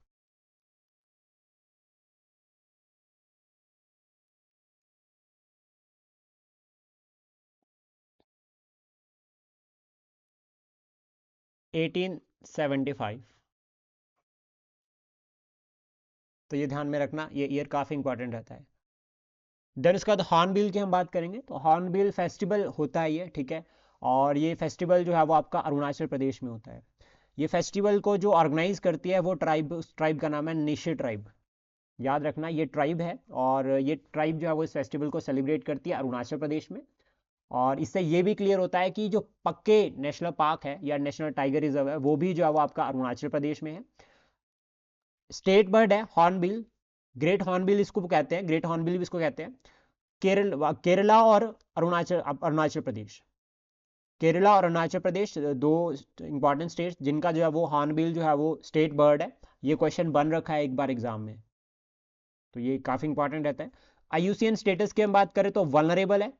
Eighteen 75। तो ये ध्यान में रखना, ये ईयर काफ़ी इंपॉर्टेंट रहता है। देन उसके बाद हॉर्नबिल की हम बात करेंगे, तो हॉर्नबिल फेस्टिवल होता है ये, ठीक है। और ये फेस्टिवल जो है वो आपका अरुणाचल प्रदेश में होता है। ये फेस्टिवल को जो ऑर्गेनाइज करती है वो ट्राइब, उस ट्राइब का नाम है निशी ट्राइब। याद रखना ये ट्राइब है, और ये ट्राइब जो है वो इस फेस्टिवल को सेलिब्रेट करती है अरुणाचल प्रदेश में। और इससे ये भी क्लियर होता है कि जो पक्के नेशनल पार्क है या नेशनल टाइगर रिजर्व है वो भी जो है वो आपका अरुणाचल प्रदेश में है। स्टेट बर्ड है हॉर्नबिल, ग्रेट हॉर्नबिल इसको कहते हैं, ग्रेट हॉर्नबिल भी इसको कहते हैं। केरला और अरुणाचल प्रदेश, केरला और अरुणाचल प्रदेश दो इंपॉर्टेंट स्टेट्स जिनका जो है वो हॉर्नबिल जो है वो स्टेट बर्ड है। ये क्वेश्चन बन रखा है एक बार एग्जाम में, तो ये काफ़ी इंपॉर्टेंट रहता है। आईयूसीएन स्टेटस की हम बात करें तो वल्नरेबल है,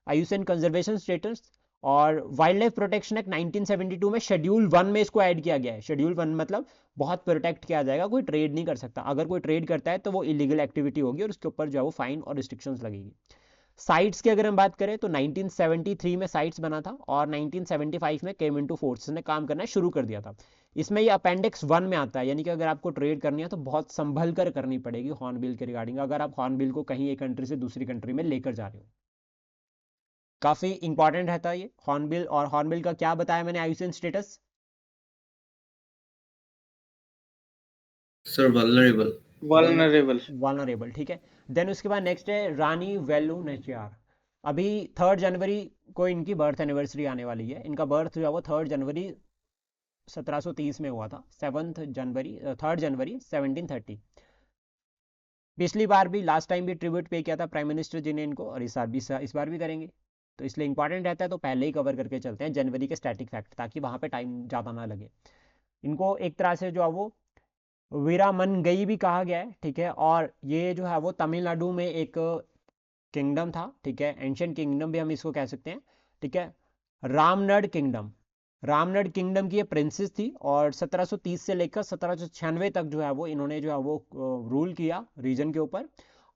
आईयूसीएन कंजर्वेशन स्टेटस। और वाइल्ड लाइफ प्रोटेक्शन एक्ट 1972 में शेड्यूल 1 में इसको ऐड किया गया है। शेड्यूल 1 मतलब बहुत प्रोटेक्ट किया जाएगा, कोई ट्रेड नहीं कर सकता, अगर कोई ट्रेड करता है तो वो इलीगल एक्टिविटी होगी और उसके ऊपर जो है वो फाइन और रिस्ट्रिक्शंस लगेगी। साइट्स की अगर हम बात करें तो 1973 में साइट्स बना था, और 1975 में केम इनटू फोर्स ने काम करना शुरू कर दिया था। इसमें ये अपेंडिक्स 1 में आता है, यानी कि अगर आपको ट्रेड करनी है तो बहुत संभल कर करनी पड़ेगी हॉर्नबिल के रिगार्डिंग, अगर आप हॉर्नबिल को कहीं एक कंट्री से दूसरी कंट्री में लेकर जा रहे हो। काफ़ी इंपॉर्टेंट रहता है ये हॉर्नबिल। और हॉर्नबिल का क्या बताया मैंने IUCN status? Sir vulnerable. Vulnerable. Vulnerable, ठीक है। देन उसके बाद नेक्स्ट है रानी वेलु नाचियार। अभी 3 जनवरी को इनकी बर्थ एनिवर्सरी आने वाली है। इनका बर्थ जो है वो 3 जनवरी 1730 में हुआ था। 3 जनवरी 1730। पिछली बार भी, लास्ट टाइम भी ट्रिब्यूट पे किया था प्राइम मिनिस्टर जी ने इनको, और इस बार भी करेंगे, तो इसलिए इंपॉर्टेंट रहता है, तो पहले ही कवर करके चलते हैं जनवरी के स्टैटिक फैक्ट, ताकि वहाँ पे टाइम ज़्यादा ना लगे। इनको एक तरह से जो है वो वीरामनगई भी कहा गया है, ठीक है। और ये जो है वो तमिलनाडु में एक किंगडम था, ठीक है, एंशियंट किंगडम भी हम इसको कह सकते हैं, ठीक है। रामनड किंगडम, रामनड किंगडम की ये प्रिंसेस थी, और 1730 से लेकर 1796 तक जो है वो इन्होंने जो है वो रूल किया रीजन के ऊपर।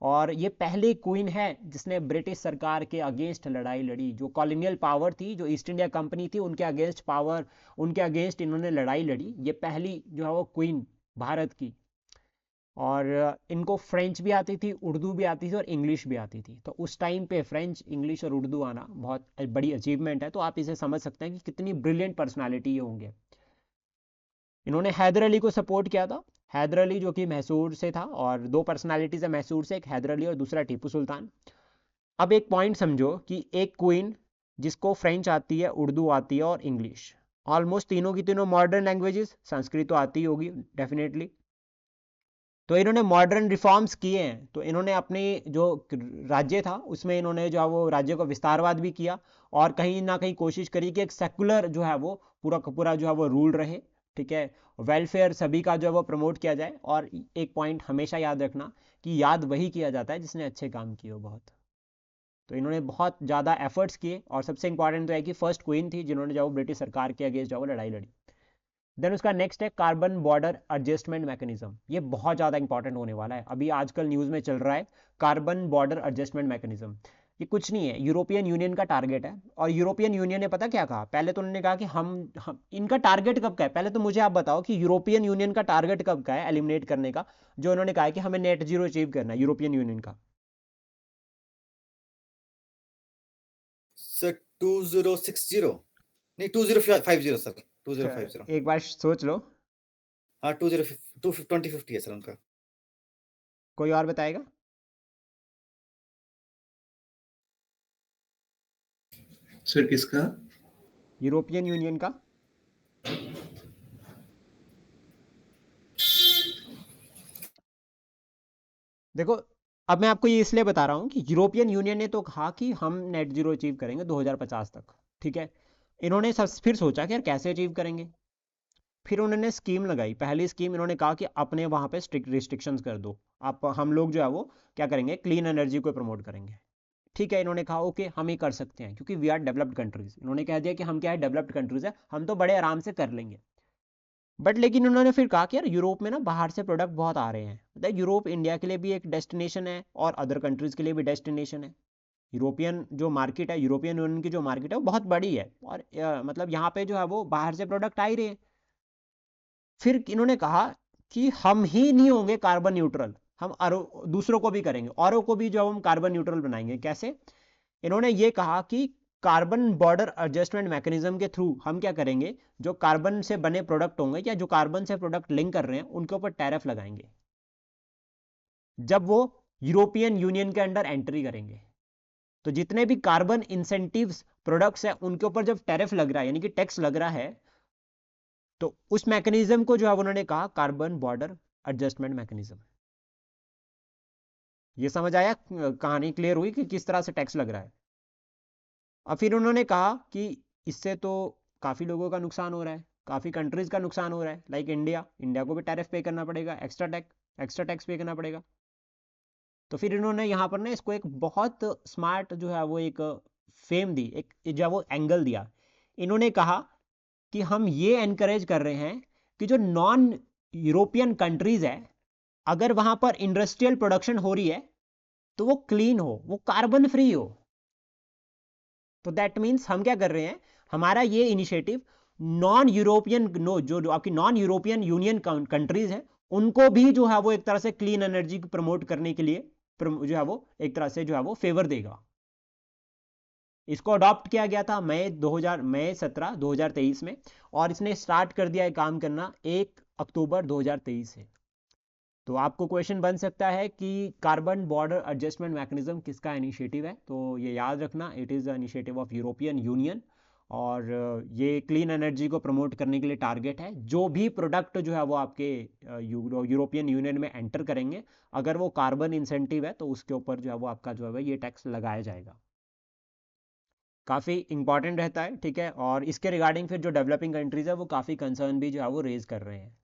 और ये पहली क्वीन है जिसने ब्रिटिश सरकार के अगेंस्ट लड़ाई लड़ी। जो कॉलोनियल पावर थी, जो ईस्ट इंडिया कंपनी थी, उनके अगेंस्ट पावर, उनके अगेंस्ट इन्होंने लड़ाई लड़ी। ये पहली जो है वो क्वीन भारत की। और इनको फ्रेंच भी आती थी, उर्दू भी आती थी और इंग्लिश भी आती थी। तो उस टाइम पे फ्रेंच, इंग्लिश और उर्दू आना बहुत बड़ी अचीवमेंट है। तो आप इसे समझ सकते हैं कि कितनी ब्रिलियंट पर्सनालिटी ये होंगे। इन्होंने हैदर अली को सपोर्ट किया था। हैदर अली जो कि मैसूर से था, और दो पर्सनालिटीज है मैसूर से, एक हैदर अली और दूसरा टीपू सुल्तान। अब एक पॉइंट समझो कि एक क्वीन जिसको फ्रेंच आती है, उर्दू आती है और इंग्लिश, ऑलमोस्ट तीनों की तीनों मॉडर्न लैंग्वेजेस, संस्कृत तो आती ही होगी डेफिनेटली। तो इन्होंने मॉडर्न रिफॉर्म्स किए हैं। तो इन्होंने अपने जो राज्य था उसमें इन्होंने जो है वो राज्य को विस्तारवाद भी किया, और कहीं ना कहीं कोशिश करी कि एक सेकुलर जो है वो पूरा का पूरा जो है वो रूल रहे, ठीक है, वेलफेयर सभी का जो है वो प्रमोट किया जाए। और एक पॉइंट हमेशा याद रखना कि याद वही किया जाता है जिसने अच्छे काम किए हो बहुत। तो इन्होंने बहुत ज़्यादा एफर्ट्स किए, और सबसे इंपॉर्टेंट तो है कि फर्स्ट क्वीन थी जिन्होंने जो ब्रिटिश सरकार के अगेंस्ट जो लड़ाई लड़ी। देन उसका नेक्स्ट है कार्बन बॉर्डर एडजस्टमेंट मैकेनिज्म। ये बहुत ज़्यादा इंपॉर्टेंट होने वाला है, अभी आजकल न्यूज़ में चल रहा है। कार्बन बॉर्डर एडजस्टमेंट मैकेनिज्म ये कुछ नहीं है, यूरोपियन यूनियन का टारगेट है। और यूरोपियन यूनियन ने पता क्या कहा, पहले तो उन्होंने कहा कि हम इनका टारगेट कब का है, पहले तो मुझे आप बताओ कि यूरोपियन यूनियन का टारगेट कब का है एलिमिनेट करने का, जो उन्होंने कहा है कि हमें नेट जीरो अचीव करना है यूरोपियन यूनियन का। सर 2060 नहीं 2050 सर 2050। एक बार सोच लो। हाँ 2050 है सर उनका। कोई और बताएगा? सर किसका? यूरोपियन यूनियन का। देखो, अब मैं आपको ये इसलिए बता रहा हूँ कि यूरोपियन यूनियन ने तो कहा कि हम नेट जीरो अचीव करेंगे 2050 तक, ठीक है। इन्होंने फिर सोचा कि यार कैसे अचीव करेंगे। फिर उन्होंने स्कीम लगाई। पहली स्कीम इन्होंने कहा कि अपने वहाँ पे स्ट्रिक्ट रिस्ट्रिक्शंस कर दो, आप हम लोग जो है वो क्या करेंगे, क्लीन एनर्जी को प्रमोट करेंगे। ठीक है, इन्होंने कहा ओके हम ये कर सकते हैं क्योंकि वी आर डेवलप्ड कंट्रीज। इन्होंने कह दिया कि हम क्या है, डेवलप्ड कंट्रीज है, हम तो बड़े आराम से कर लेंगे। बट लेकिन उन्होंने फिर कहा कि यार यूरोप में ना बाहर से प्रोडक्ट बहुत आ रहे हैं, मतलब यूरोप इंडिया के लिए भी एक डेस्टिनेशन है और अदर कंट्रीज के लिए भी डेस्टिनेशन है। यूरोपियन जो मार्केट है, यूरोपियन यूनियन की जो मार्केट है वो बहुत बड़ी है, और मतलब यहाँ पे जो है वो बाहर से प्रोडक्ट आ ही रहे हैं। फिर इन्होंने कहा कि हम ही नहीं होंगे कार्बन न्यूट्रल, हम दूसरों को भी करेंगे, औरों को भी जो हम कार्बन न्यूट्रल बनाएंगे। कैसे? इन्होंने ये कहा कि कार्बन बॉर्डर एडजस्टमेंट मैकेनिज्म के थ्रू हम क्या करेंगे, जो कार्बन से बने प्रोडक्ट होंगे या जो कार्बन से प्रोडक्ट लिंक कर रहे हैं उनके ऊपर टैरिफ लगाएंगे जब वो यूरोपियन यूनियन के अंडर एंट्री करेंगे। तो जितने भी कार्बन इंसेंटिव्स प्रोडक्ट्स हैं उनके ऊपर जब टैरिफ लग रहा है, यानी कि टैक्स लग रहा है, तो उस मैकेनिज्म को जो है उन्होंने कहा कार्बन बॉर्डर एडजस्टमेंट मैकेनिज्म। ये समझ आया? कहानी क्लियर हुई कि किस तरह से टैक्स लग रहा है। और फिर उन्होंने कहा कि इससे तो काफ़ी लोगों का नुकसान हो रहा है, काफ़ी कंट्रीज़ का नुकसान हो रहा है, लाइक इंडिया को भी टैरिफ पे करना पड़ेगा, एक्स्ट्रा टैक्स पे करना पड़ेगा। तो फिर इन्होंने यहाँ पर ना इसको एक बहुत स्मार्ट जो है वो एक फेम दी, एक जो है वो एंगल दिया। इन्होंने कहा कि हम ये एनकरेज कर रहे हैं कि जो नॉन यूरोपियन कंट्रीज़ है, अगर वहाँ पर इंडस्ट्रियल प्रोडक्शन हो रही है तो वो क्लीन हो, वो कार्बन फ्री हो। तो दैट मीन्स हम क्या कर रहे हैं, हमारा ये इनिशिएटिव नॉन यूरोपियन जो आपकी नॉन यूरोपियन यूनियन कंट्रीज हैं उनको भी जो है वो एक तरह से क्लीन एनर्जी को प्रमोट करने के लिए जो है वो एक तरह से जो है वो फेवर देगा। इसको अडॉप्ट किया गया था मई 17 2023 में, और इसने स्टार्ट कर दिया है काम करना 1 अक्टूबर 2023 से। तो आपको क्वेश्चन बन सकता है कि कार्बन बॉर्डर एडजस्टमेंट मैकेनिज्म किसका इनिशिएटिव है, तो ये याद रखना, it is the initiative of European union. और ये क्लीन एनर्जी को प्रमोट करने के लिए टारगेट है। जो भी प्रोडक्ट जो है वो आपके यूरोपियन यूनियन में एंटर करेंगे, अगर वो कार्बन इंसेंटिव है तो उसके ऊपर जो है वो आपका जो है ये टैक्स लगाया जाएगा। काफ़ी इंपॉर्टेंट रहता है, ठीक है। और इसके रिगार्डिंग फिर जो डेवलपिंग कंट्रीज़ है वो काफ़ी कंसर्न भी जो है वो रेज कर रहे हैं।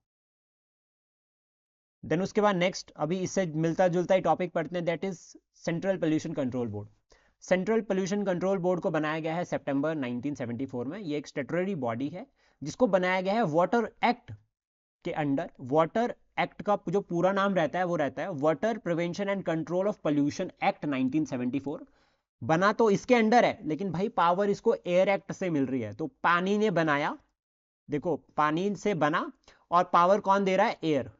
देन उसके बाद नेक्स्ट अभी इससे मिलता जुलता ही टॉपिक पढ़ते हैं, that is central pollution control board. Central pollution control board को बनाया गया है सितंबर 1974 में। ये एक स्टैट्यूटरी बॉडी है जिसको बनाया गया है वाटर एक्ट के अंडर। वाटर एक्ट का जो पूरा नाम रहता है वो रहता है water prevention and control of pollution act 1974। बना तो इसके अंडर है, लेकिन भाई पावर इसको एयर एक्ट से मिल रही है। तो पानी ने बनाया, देखो पानी से बना, और पावर कौन दे रहा है? एयर।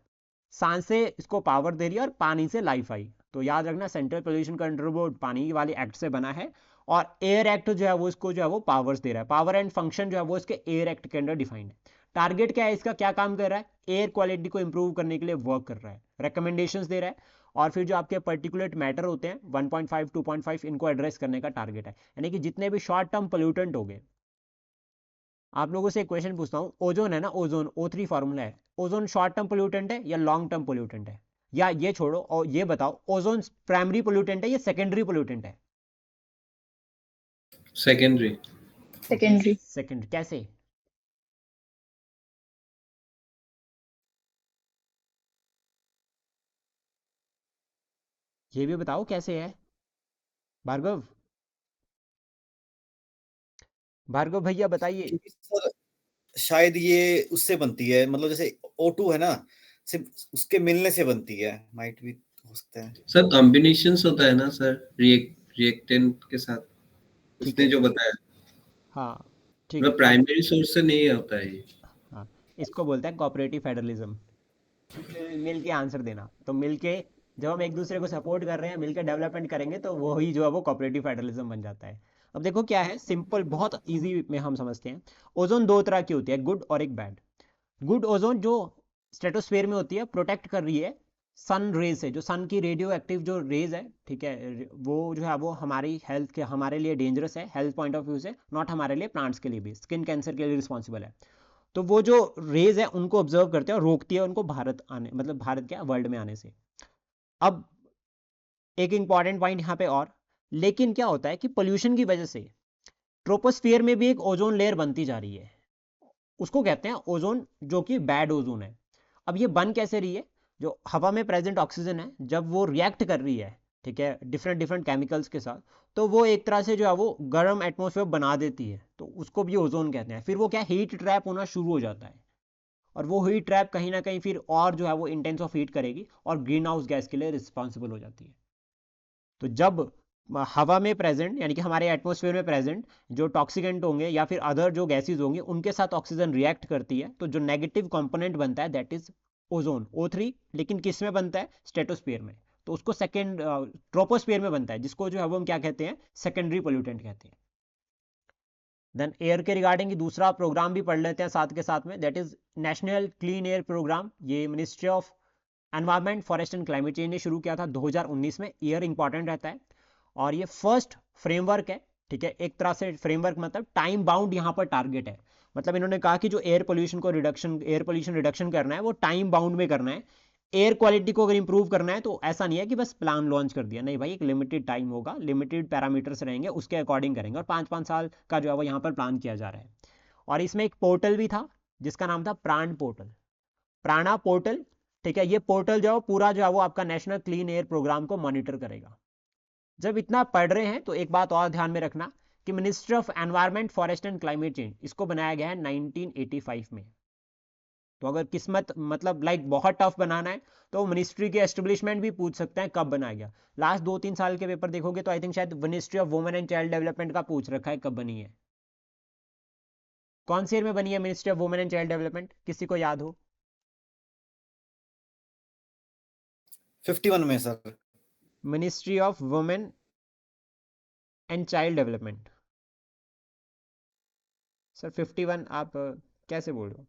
सांसें इसको पावर दे रही है और पानी से लाइफ आई। तो याद रखना सेंट्रल पोल्यूशन कंट्रोल बोर्ड पानी वाले एक्ट से बना है, और एयर एक्ट जो है वो इसको जो है वो पावर्स दे रहा है। पावर एंड फंक्शन जो है वो इसके एयर एक्ट के अंडर डिफाइंड है। टारगेट क्या है इसका, क्या काम कर रहा है, एयर क्वालिटी को इंप्रूव करने के लिए वर्क कर रहा है, रिकमेंडेशंस दे रहा है। और फिर जो आपके पर्टिकुलेट मैटर होते हैं 1.5 2.5 इनको एड्रेस करने का टारगेट है। यानी कि जितने भी शॉर्ट टर्म पोल्यूटेंट हो गए। आप लोगों से एक क्वेश्चन पूछता हूँ, ओजोन है ना, ओजोन O3 फॉर्मूला है, ओजोन शॉर्ट टर्म पोल्यूटेंट है या लॉन्ग टर्म पोल्यूटेंट है? या ये छोड़ो और ये बताओ, ओजोन प्राइमरी पोल्यूटेंट है या सेकेंडरी पोल्यूटेंट है? सेकेंडरी। सेकेंडरी। सेकेंडरी कैसे? ये भी बताओ कैसे है भार्गव, भार्गव भैया बताइए। क्योंकि सर शायद ये उससे बनती है, मतलब जैसे O2 है ना, सिर्फ उसके मिलने से बनती है, माइट भी हो सकता है सर कॉम्बिनेशन होता है ना सर, रिएक्टेंट के साथ, ठीक उसने है, जो बताया। हाँ ठीक है। मतलब प्राइमरी सोर्स से नहीं होता है ये। हाँ, इसको बोलते हैं कोऑपरेटिव फेडरलिज्म। मिल के आंसर देना, तो मिल के जब हम एक दूसरे को सपोर्ट कर रहे हैं, मिलकर डेवलपमेंट करेंगे, तो वही जो है वो कोऑपरेटिव फेडरलिज्म बन जाता है। अब देखो क्या है, सिंपल बहुत इजी में हम समझते हैं। ओजोन दो तरह की होती है, गुड और एक बैड। गुड ओजोन जो स्ट्रेटोस्फेयर में होती है, प्रोटेक्ट कर रही है सन रेज से, जो सन की रेडियो एक्टिव जो रेज है, ठीक है, वो जो है वो हमारी हेल्थ के, हमारे लिए डेंजरस है हेल्थ पॉइंट ऑफ व्यू से, नॉट हमारे लिए, प्लांट्स के लिए भी, स्किन कैंसर के लिए रिस्पॉन्सिबल है। तो वो जो रेज है उनको ऑब्जर्व करते हैं और रोकती है उनको भारत आने, मतलब भारत क्या वर्ल्ड में आने से। अब एक इंपॉर्टेंट पॉइंट यहाँ पे और, लेकिन क्या होता है कि पोल्यूशन की वजह से ट्रोपोस्फियर में भी एक ओजोन लेयर बनती जा रही है, उसको कहते हैं ओजोन, जो कि बैड ओजोन है। अब ये बन कैसे रही है, जो हवा में प्रेजेंट ऑक्सीजन है जब वो रिएक्ट कर रही है, ठीक है, डिफरेंट डिफरेंट केमिकल्स के साथ, तो वो एक तरह से जो है वो गर्म एटमॉस्फेयर बना देती है, तो उसको भी ओजोन कहते हैं। फिर वो क्या, हीट ट्रैप होना शुरू हो जाता है, और वो हीट ट्रैप कहीं ना कहीं फिर और जो है वो इंटेंस ऑफ हीट करेगी और ग्रीन हाउस गैस के लिए रिस्पॉन्सिबल हो जाती है। तो जब हवा में प्रेजेंट, यानी कि हमारे एटमॉस्फेयर में प्रेजेंट जो टॉक्सिकेंट होंगे या फिर अदर जो गैसेज होंगे, उनके साथ ऑक्सीजन रिएक्ट करती है, तो जो नेगेटिव कंपोनेंट बनता है दैट इज ओजोन O3। लेकिन किस में बनता है, स्ट्रेटोस्फेयर में, तो उसको सेकेंड ट्रोपोस्फेयर में बनता है, जिसको जो है वो हम क्या कहते हैं, सेकेंडरी पोल्यूटेंट कहते हैं। देन एयर के रिगार्डिंग दूसरा प्रोग्राम भी पढ़ लेते हैं साथ के साथ में, that is National Clean Air Programme. ये Ministry of Environment Forest and Climate Change ने शुरू किया था 2019 में। ईयर इंपॉर्टेंट रहता है, और ये फर्स्ट फ्रेमवर्क है, ठीक है, एक तरह से फ्रेमवर्क मतलब टाइम बाउंड यहाँ पर टारगेट है। मतलब इन्होंने कहा कि जो एयर पोल्यूशन रिडक्शन करना है वो टाइम बाउंड में करना है। एयर क्वालिटी को अगर इंप्रूव करना है तो ऐसा नहीं है कि बस प्लान लॉन्च कर दिया, नहीं भाई, एक लिमिटेड टाइम होगा, लिमिटेड पैरामीटर्स रहेंगे, उसके अकॉर्डिंग करेंगे, और 5-5 साल का जो है वो यहाँ पर प्लान किया जा रहा है। और इसमें एक पोर्टल भी था जिसका नाम था प्राण पोर्टल, प्राणा पोर्टल, ठीक है। ये पोर्टल जो है पूरा जो है वो आपका नेशनल क्लीन एयर प्रोग्राम को मॉनिटर करेगा। जब इतना पढ़ रहे हैं तो एक बात और ध्यान में रखना कि ministry of Environment Forest and Climate change, इसको बनाया गया है 1985 में। तो अगर किस्मत मतलब लाइक बहुत टफ बनाना है तो मिनिस्ट्री के एस्टेब्लिशमेंट भी पूछ सकते हैं कब बनाया गया। लास्ट 2-3 साल के पेपर देखोगे तो आई थिंक शायद ministry of women and child development का पूछ रखा है कब बनी है। कौन से ईयर में बनी है ministry of women and child development, किसी को याद हो? 51 में sir. Ministry of women and child development, sir 51 आप कैसे बोल रहे हो,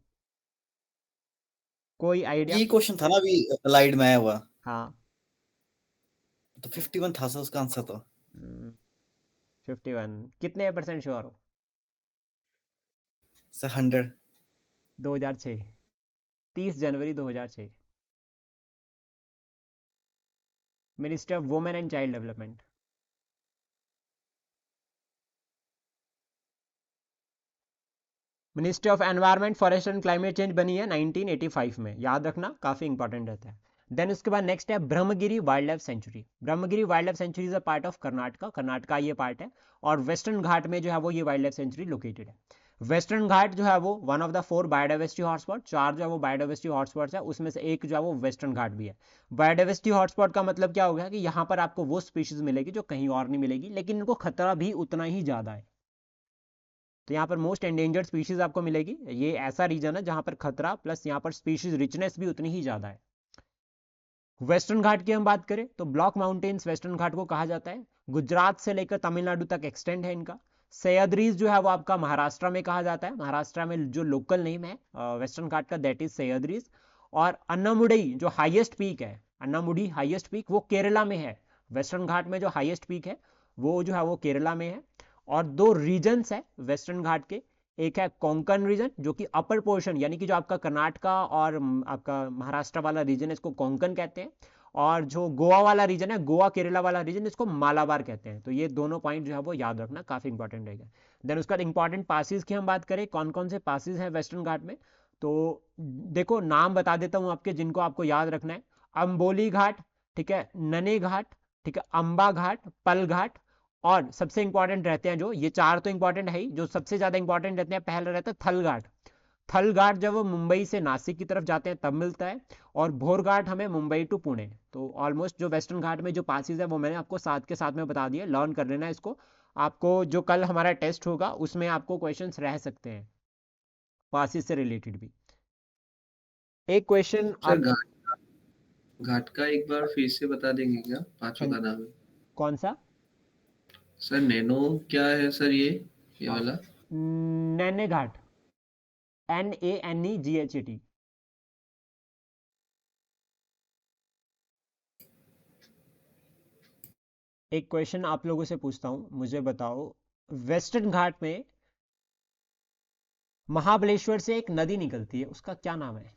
कोई आइडिया? ये क्वेश्चन था ना अभी स्लाइड में आया हुआ, हाँ, तो 51 था सर उसका आंसर तो। 51 कितने % श्योर हो? Sir 100। 2006, 30 January 2006, ministry of women and child development. Ministry of Environment Forest and Climate change बनी है 1985 में, याद रखना, काफी इंपॉर्टेंट रहता है। देन उसके बाद नेक्स्ट है Brahmagiri wild life sanctuary. Brahmagiri wild life sanctuary is a part of Karnataka ये पार्ट है, और वेस्टर्न घाट में जो है वो ये वाइल्ड लाइफ सेंचुरी लोकेटेड है। वेस्टर्न घाट जो है वो one of the 4 biodiversity hotspot, 4 जो है वो बायोडाइवर्सिटी हॉटस्पॉट्स है, उसमें से एक जो है वो वेस्टर्न घाट भी है। बायोडाइवर्सिटी हॉटस्पॉट का मतलब क्या हो गया कि यहाँ पर आपको वो स्पीशीज मिलेगी जो कहीं और नहीं मिलेगी, लेकिन इनको खतरा भी उतना ही ज्यादा है। तो यहाँ पर मोस्ट एंडेंजर्ड स्पीशीज आपको मिलेगी। ये ऐसा रीजन है जहाँ पर खतरा प्लस यहाँ पर स्पीशीज रिचनेस भी उतनी ही ज्यादा है। वेस्टर्न घाट की हम बात करें तो ब्लॉक माउंटेन्स वेस्टर्न घाट को कहा जाता है। गुजरात से लेकर तमिलनाडु तक एक्सटेंड है इनका। सह्याद्रीज जो है वो आपका महाराष्ट्र में कहा जाता है। महाराष्ट्र में जो लोकल नेम है वेस्टर्न घाट का दैट इज सह्याद्रीज। और अन्नामुडी जो हाईएस्ट पीक है, अन्नामुडी हाईएस्ट पीक वो केरला में है। वेस्टर्न घाट में जो हाईएस्ट पीक है वो जो है वो केरला में है। और दो रीजन्स है वेस्टर्न घाट के, एक है कोंकण रीजन जो कि अपर पोर्शन यानी कि जो आपका कर्नाटका और आपका महाराष्ट्र वाला रीजन है इसको कोंकण कहते हैं। और जो गोवा वाला रीजन है, गोवा केरला वाला रीजन, इसको मालाबार कहते हैं। तो ये दोनों पॉइंट जो है वो याद रखना काफी इंपॉर्टेंट रहेगा। देन उसका इंपॉर्टेंट पासिस की हम बात करें, कौन कौन से पासिस हैं वेस्टर्न घाट में, तो देखो नाम बता देता हूं आपके जिनको आपको याद रखना है। अंबोली घाट, ठीक है, नने घाट, ठीक है, अंबा घाट, पल घाट, और सबसे इंपॉर्टेंट रहते हैं जो ये चार तो इंपॉर्टेंट है ही, जो सबसे ज्यादा इंपॉर्टेंट रहते हैं पहला रहता है थल घाट। थल घाट जब वो मुंबई से नासिक की तरफ जाते हैं तब मिलता है। और भोर घाट हमें मुंबई टू पुणे। तो ऑलमोस्ट जो वेस्टर्न घाट में जो पासिस है वो मैंने आपको साथ के साथ में बता दिया, लर्न कर लेना इसको। आपको जो कल हमारा टेस्ट होगा उसमें आपको क्वेश्चंस रह सकते हैं पासिस से रिलेटेड भी। एक क्वेश्चन सर घाट का एक बार फिर से बता देंगे क्या, पांचों का नाम है? कौन सा सर नैनो क्या है सर ये वाला? नैने घाट, NANEGHAT। एक क्वेश्चन आप लोगों से पूछता हूं, मुझे बताओ वेस्टर्न घाट में महाबलेश्वर से एक नदी निकलती है, उसका क्या नाम है?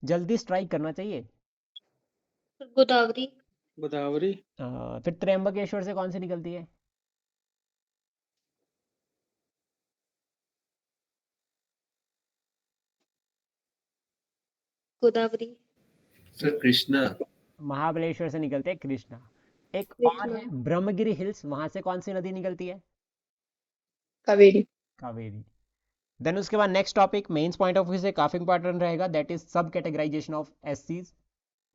जल्दी स्ट्राइक करना चाहिए। गोदावरी। गोदावरी। फिर त्र्यंबकेश्वर से कौन सी निकलती है? गोदावरी। सर कृष्णा। महाबलेश्वर से निकलते हैं कृष्णा। एक और है कृष्णा। ब्रह्मगिरी हिल्स, वहां से कौन सी नदी निकलती है? कावेरी। कावेरी। देन उसके बाद next topic mains point of view से काफी इंपॉर्टेंट रहेगा, दैट इज सब कैटेगराइजेशन ऑफ एससीज।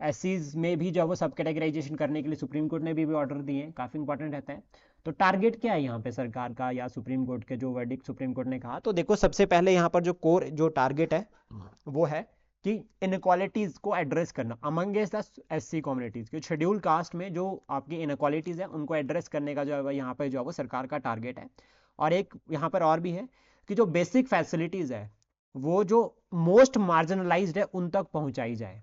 एससीज में भी जो है वो सब कैटेगराइजेशन करने के लिए सुप्रीम कोर्ट ने भी ऑर्डर दिए हैं, काफी इंपॉर्टेंट रहता है। तो टारगेट क्या है यहाँ पे सरकार का या सुप्रीम कोर्ट के जो वर्डिक्ट सुप्रीम कोर्ट ने कहा, तो देखो सबसे पहले यहाँ पर जो कोर जो टारगेट है वो है कि इनक्वालिटीज को एड्रेस करना अमंगेस्ट द एससी कम्युनिटीज के शेड्यूल कास्ट में जो आपकी इनक्वालिटीज है उनको एड्रेस करने का जो है यहाँ पे जो है वो सरकार का टारगेट है। और एक यहाँ पर और भी है कि जो बेसिक फैसिलिटीज है वो जो मोस्ट मार्जिनलाइज्ड है उन तक पहुंचाई जाए।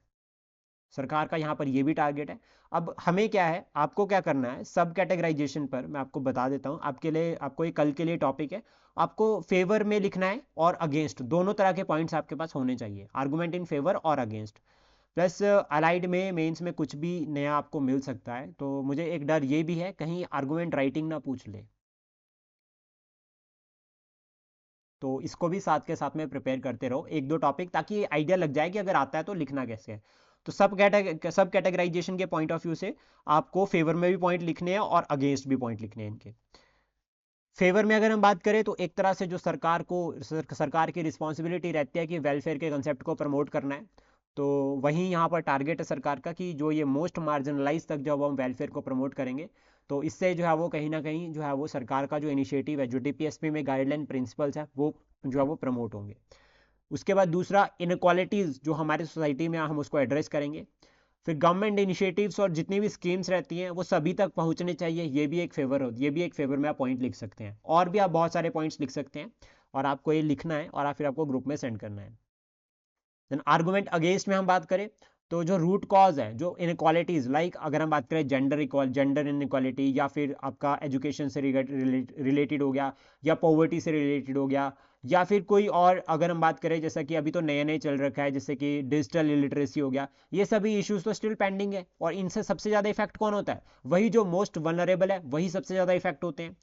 सरकार का यहाँ पर ये भी टारगेट है। अब हमें क्या है, आपको क्या करना है, सब कैटेगराइजेशन पर मैं आपको बता देता हूँ आपके लिए, आपको एक कल के लिए टॉपिक है, आपको फेवर में लिखना है और अगेंस्ट, दोनों तरह के पॉइंट्स आपके पास होने चाहिए, आर्गुमेंट इन फेवर और अगेंस्ट। प्लस अलाइड में मेंस में कुछ भी नया आपको मिल सकता है, तो मुझे एक डर ये भी है कहीं आर्गुमेंट राइटिंग ना पूछ ले, तो इसको भी साथ के साथ में प्रिपेयर करते रहो एक दो टॉपिक, ताकि आइडिया लग जाए कि अगर आता है तो लिखना कैसे है। तो सब कैटेगराइजेशन के पॉइंट ऑफ व्यू से आपको फेवर में भी पॉइंट लिखने हैं और अगेंस्ट भी पॉइंट लिखने हैं इनके। फेवर में अगर हम बात करें तो एक तरह से जो सरकार की रिस्पॉन्सिबिलिटी रहती है कि वेलफेयर के कंसेप्ट को प्रमोट करना है, तो वहीं यहाँ पर टारगेट है सरकार का कि जो ये मोस्ट मार्जिनलाइज तक जब हम वेलफेयर को प्रमोट करेंगे तो इससे जो है वो कहीं ना कहीं जो है वो सरकार का जो इनिशिएटिव है, जो डीपीएसपी में गाइडलाइन प्रिंसिपल्स है वो जो है वो प्रमोट होंगे। उसके बाद दूसरा इनक्वालिटीज़ जो हमारी सोसाइटी में हम उसको एड्रेस करेंगे। फिर गवर्नमेंट इनिशिएटिव्स और जितनी भी स्कीम्स रहती हैं वो सभी तक पहुंचने चाहिए, ये भी एक फेवर हो, ये भी एक फेवर में आप पॉइंट लिख सकते हैं, और भी आप बहुत सारे पॉइंट्स लिख सकते हैं और आपको ये लिखना है और फिर आपको ग्रुप में सेंड करना है। देन आर्गुमेंट अगेंस्ट में हम बात करें तो जो रूट कॉज है, जो इनक्वालिटीज, लाइक अगर हम बात करें जेंडर इनक्वालिटी, या फिर आपका एजुकेशन से रिलेटेड हो गया, या पॉवर्टी से रिलेटेड हो गया, या फिर कोई और अगर हम बात करें जैसा कि अभी तो नए नए चल रखा है जैसे कि डिजिटल इलिटरेसी हो गया, ये सभी इश्यूज तो स्टिल पेंडिंग है। और इनसे सबसे ज़्यादा इफेक्ट कौन होता है, वही जो मोस्ट वनरेबल है वही सबसे ज़्यादा इफेक्ट होते हैं।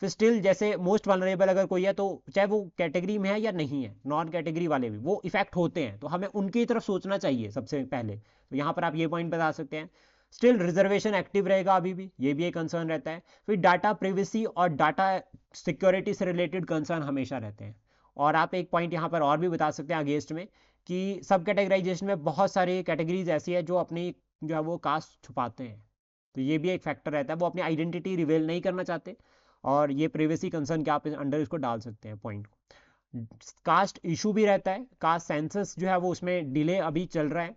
फिर स्टिल जैसे मोस्ट वनरेबल अगर कोई है तो चाहे वो कैटेगरी में है या नहीं है, नॉन कैटेगरी वाले भी वो इफेक्ट होते हैं, तो हमें उनकी तरफ सोचना चाहिए सबसे पहले। तो यहाँ पर आप ये पॉइंट बता सकते हैं। स्टिल रिजर्वेशन एक्टिव रहेगा अभी भी, ये भी एक कंसर्न रहता है। फिर डाटा प्रिवेसी और डाटा सिक्योरिटी से रिलेटेड कंसर्न हमेशा रहते हैं। और आप एक पॉइंट यहाँ पर और भी बता सकते हैं अगेंस्ट में कि सब कैटेगराइजेशन में बहुत सारी कैटेगरीज ऐसी है जो अपनी जो है वो कास्ट छुपाते हैं, तो ये भी एक फैक्टर रहता है, वो अपनी आइडेंटिटी रिवेल नहीं करना चाहते। और ये प्रिवेसी कंसर्न के आप अंडर इसको डाल सकते हैं पॉइंट को। कास्ट इशू भी रहता है, कास्ट सेंसस जो है वो उसमें डिले अभी चल रहा है,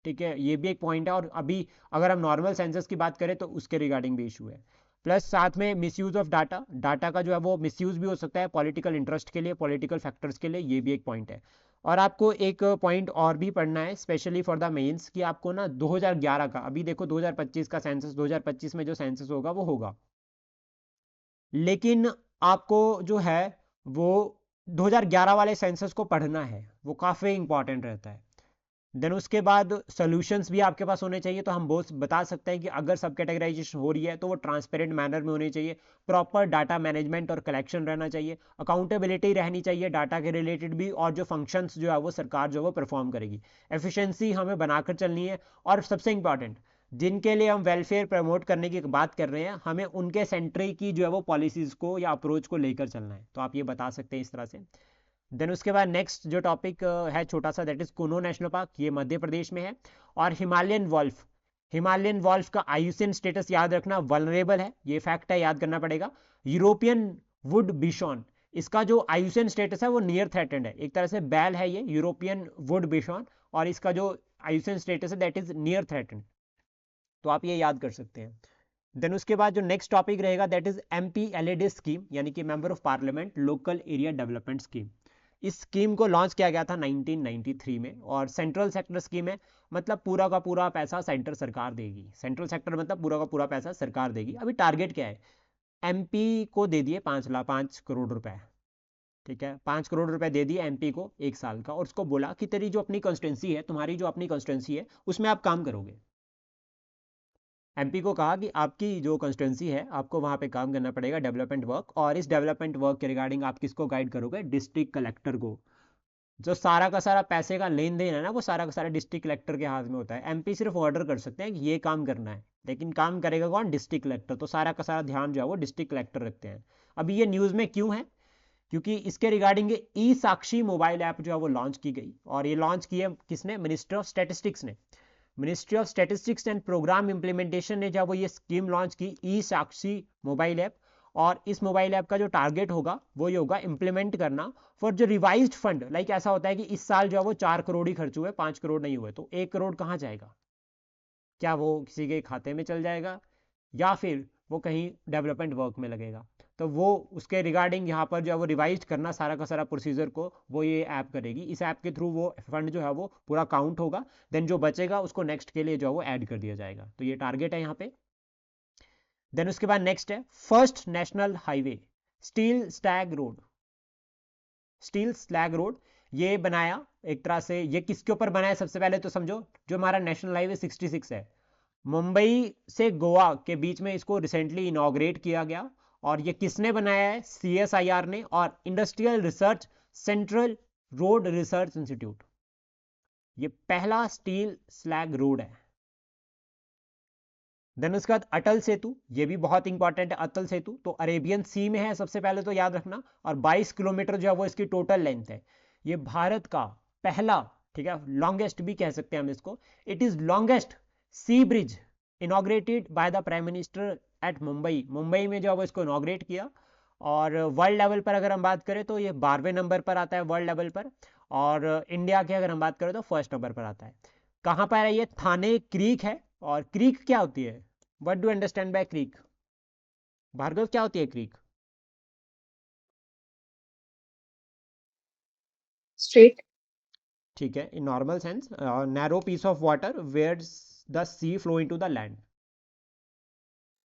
ठीक है, ये भी एक पॉइंट है। और अभी अगर हम नॉर्मल सेंसस की बात करें तो उसके रिगार्डिंग भी इशू है। प्लस साथ में मिसयूज ऑफ डाटा, डाटा का जो है वो मिसयूज भी हो सकता है पॉलिटिकल इंटरेस्ट के लिए, पॉलिटिकल फैक्टर्स के लिए, ये भी एक पॉइंट है। और आपको एक पॉइंट और भी पढ़ना है स्पेशली फॉर द मेंस कि आपको ना 2011 का, अभी देखो 2025 का सेंसस, 2025 में जो सेंसस होगा वो होगा, लेकिन आपको जो है वो 2011 वाले सेंसस को पढ़ना है, वो काफ़ी इंपॉर्टेंट रहता है। देन उसके बाद सॉल्यूशंस भी आपके पास होने चाहिए। तो हम बहुत बता सकते हैं कि अगर सब कैटेगराइजेशन हो रही है तो वो ट्रांसपेरेंट मैनर में होनी चाहिए, प्रॉपर डाटा मैनेजमेंट और कलेक्शन रहना चाहिए, अकाउंटेबिलिटी रहनी चाहिए डाटा के रिलेटेड भी, और जो फंक्शंस जो है वो सरकार जो है वो परफॉर्म करेगी, एफिशिएंसी हमें बनाकर चलनी है। और सबसे इंपॉर्टेंट, जिनके लिए हम वेलफेयर प्रमोट करने की बात कर रहे हैं, हमें उनके सेंट्री की जो है वो पॉलिसीज़ को या अप्रोच को लेकर चलना है। तो आप ये बता सकते हैं इस तरह से। देन उसके बाद नेक्स्ट जो टॉपिक है छोटा सा, that is Kuno national park, ये मध्य प्रदेश में है। और हिमालयन वॉल्फ, हिमालयन वॉल्फ का आयुसिन स्टेटस याद रखना, वल्नरेबल है, ये फैक्ट है, याद करना पड़ेगा। यूरोपियन वुड बिशॉन, इसका जो आयुसिन स्टेटस है वो नियर थ्रेटेंड है, एक तरह से बैल है ये यूरोपियन वुड बिशॉन, और इसका जो आयुसिन स्टेटस है दैट इज नियर थ्रेटेंड। तो आप ये याद कर सकते हैं। देन उसके बाद जो नेक्स्ट टॉपिक रहेगा दैट इज MPLAD स्कीम, यानी कि member of parliament local area development scheme. इस स्कीम को लॉन्च किया गया था 1993 में, और सेंट्रल सेक्टर स्कीम है, मतलब पूरा का पूरा पैसा सेंटर सरकार देगी। सेंट्रल सेक्टर मतलब पूरा का पूरा पैसा सरकार देगी। अभी टारगेट क्या है, MP को दे दिए 5 करोड़ रुपए, ठीक है, 5 करोड़ रुपए दे दिए MP को 1 साल का, और उसको बोला कि तेरी जो अपनी कॉन्स्टिट्यूंसी है, तुम्हारी जो अपनी कॉन्स्टिट्यूंसी है उसमें आप काम करोगे। MP को कहा कि आपकी जो कॉन्स्टिट्यूंसी है आपको वहाँ पे काम करना पड़ेगा, डेवलपमेंट वर्क, और इस डेवलपमेंट वर्क के रिगार्डिंग आप किसको गाइड करोगे, डिस्ट्रिक्ट कलेक्टर को। जो सारा का सारा पैसे का लेन देन है ना, वो सारा का सारा डिस्ट्रिक्ट कलेक्टर के हाथ में होता है। MP सिर्फ ऑर्डर कर सकते हैं कि ये काम करना है, लेकिन काम करेगा कौन, डिस्ट्रिक्ट कलेक्टर। तो सारा का सारा ध्यान जो है वो डिस्ट्रिक्ट कलेक्टर रखते हैं। अभी ये न्यूज़ में क्यों है, क्योंकि इसके रिगार्डिंग ई साक्षी मोबाइल ऐप जो है वो लॉन्च की गई, और ये लॉन्च की है किसने, मिनिस्ट्री ऑफ स्टैटिस्टिक्स ने। Ministry of statistics and programme implementation ने जब वो ये स्कीम लॉन्च की, ई साक्षी मोबाइल ऐप, और इस मोबाइल ऐप का जो टारगेट होगा वो ये होगा इम्प्लीमेंट करना फॉर जो रिवाइज्ड फंड। लाइक ऐसा होता है कि इस साल जो है वो 4 करोड़ ही खर्च हुए, 5 करोड़ नहीं हुए, तो 1 करोड़ कहाँ जाएगा, क्या वो किसी के खाते में चल जाएगा या फिर वो कहीं डेवलपमेंट वर्क में लगेगा। तो वो उसके रिगार्डिंग यहाँ पर जो है वो रिवाइज करना सारा का सारा प्रोसीजर को वो ये ऐप करेगी। इस ऐप के थ्रू वो फंड जो है वो पूरा काउंट होगा, देन जो बचेगा उसको नेक्स्ट के लिए जो है वो ऐड कर दिया जाएगा। तो ये टारगेट है यहाँ पे। देन उसके बाद नेक्स्ट है first national highway steel slag road. Steel slag road ये बनाया एक तरह से, ये किसके ऊपर बनाया, सबसे पहले तो समझो जो हमारा नेशनल हाईवे 66 है, मुंबई से गोवा के बीच में, इसको रिसेंटली इनॉग्रेट किया गया। और ये किसने बनाया है, CSIR ने, और industrial research central road research institute. ये पहला स्टील स्लैग रोड है। देन उसके बाद अटल सेतु, ये भी बहुत इंपॉर्टेंट है। अटल सेतु तो अरेबियन सी में है, सबसे पहले तो याद रखना, और 22 किलोमीटर जो है वो इसकी टोटल लेंथ है। ये भारत का पहला, ठीक है, लॉन्गेस्ट भी कह सकते हैं हम इसको, it is longest sea bridge inaugurated by the prime minister at Mumbai. Mumbai में जो है वो इसको इनॉग्रेट किया। और वर्ल्ड लेवल पर अगर हम बात करें तो ये 12वें नंबर पर आता है वर्ल्ड लेवल पर, और इंडिया की अगर हम बात करें तो फर्स्ट नंबर पर आता है। कहाँ पर है ये, थाने क्रीक है। और क्रीक क्या होती है, what do understand by creek, Bhargav क्या होती है क्रीक? स्ट्रेट। ठीक है, in normal sense narrow piece of water where the sea flow into the land.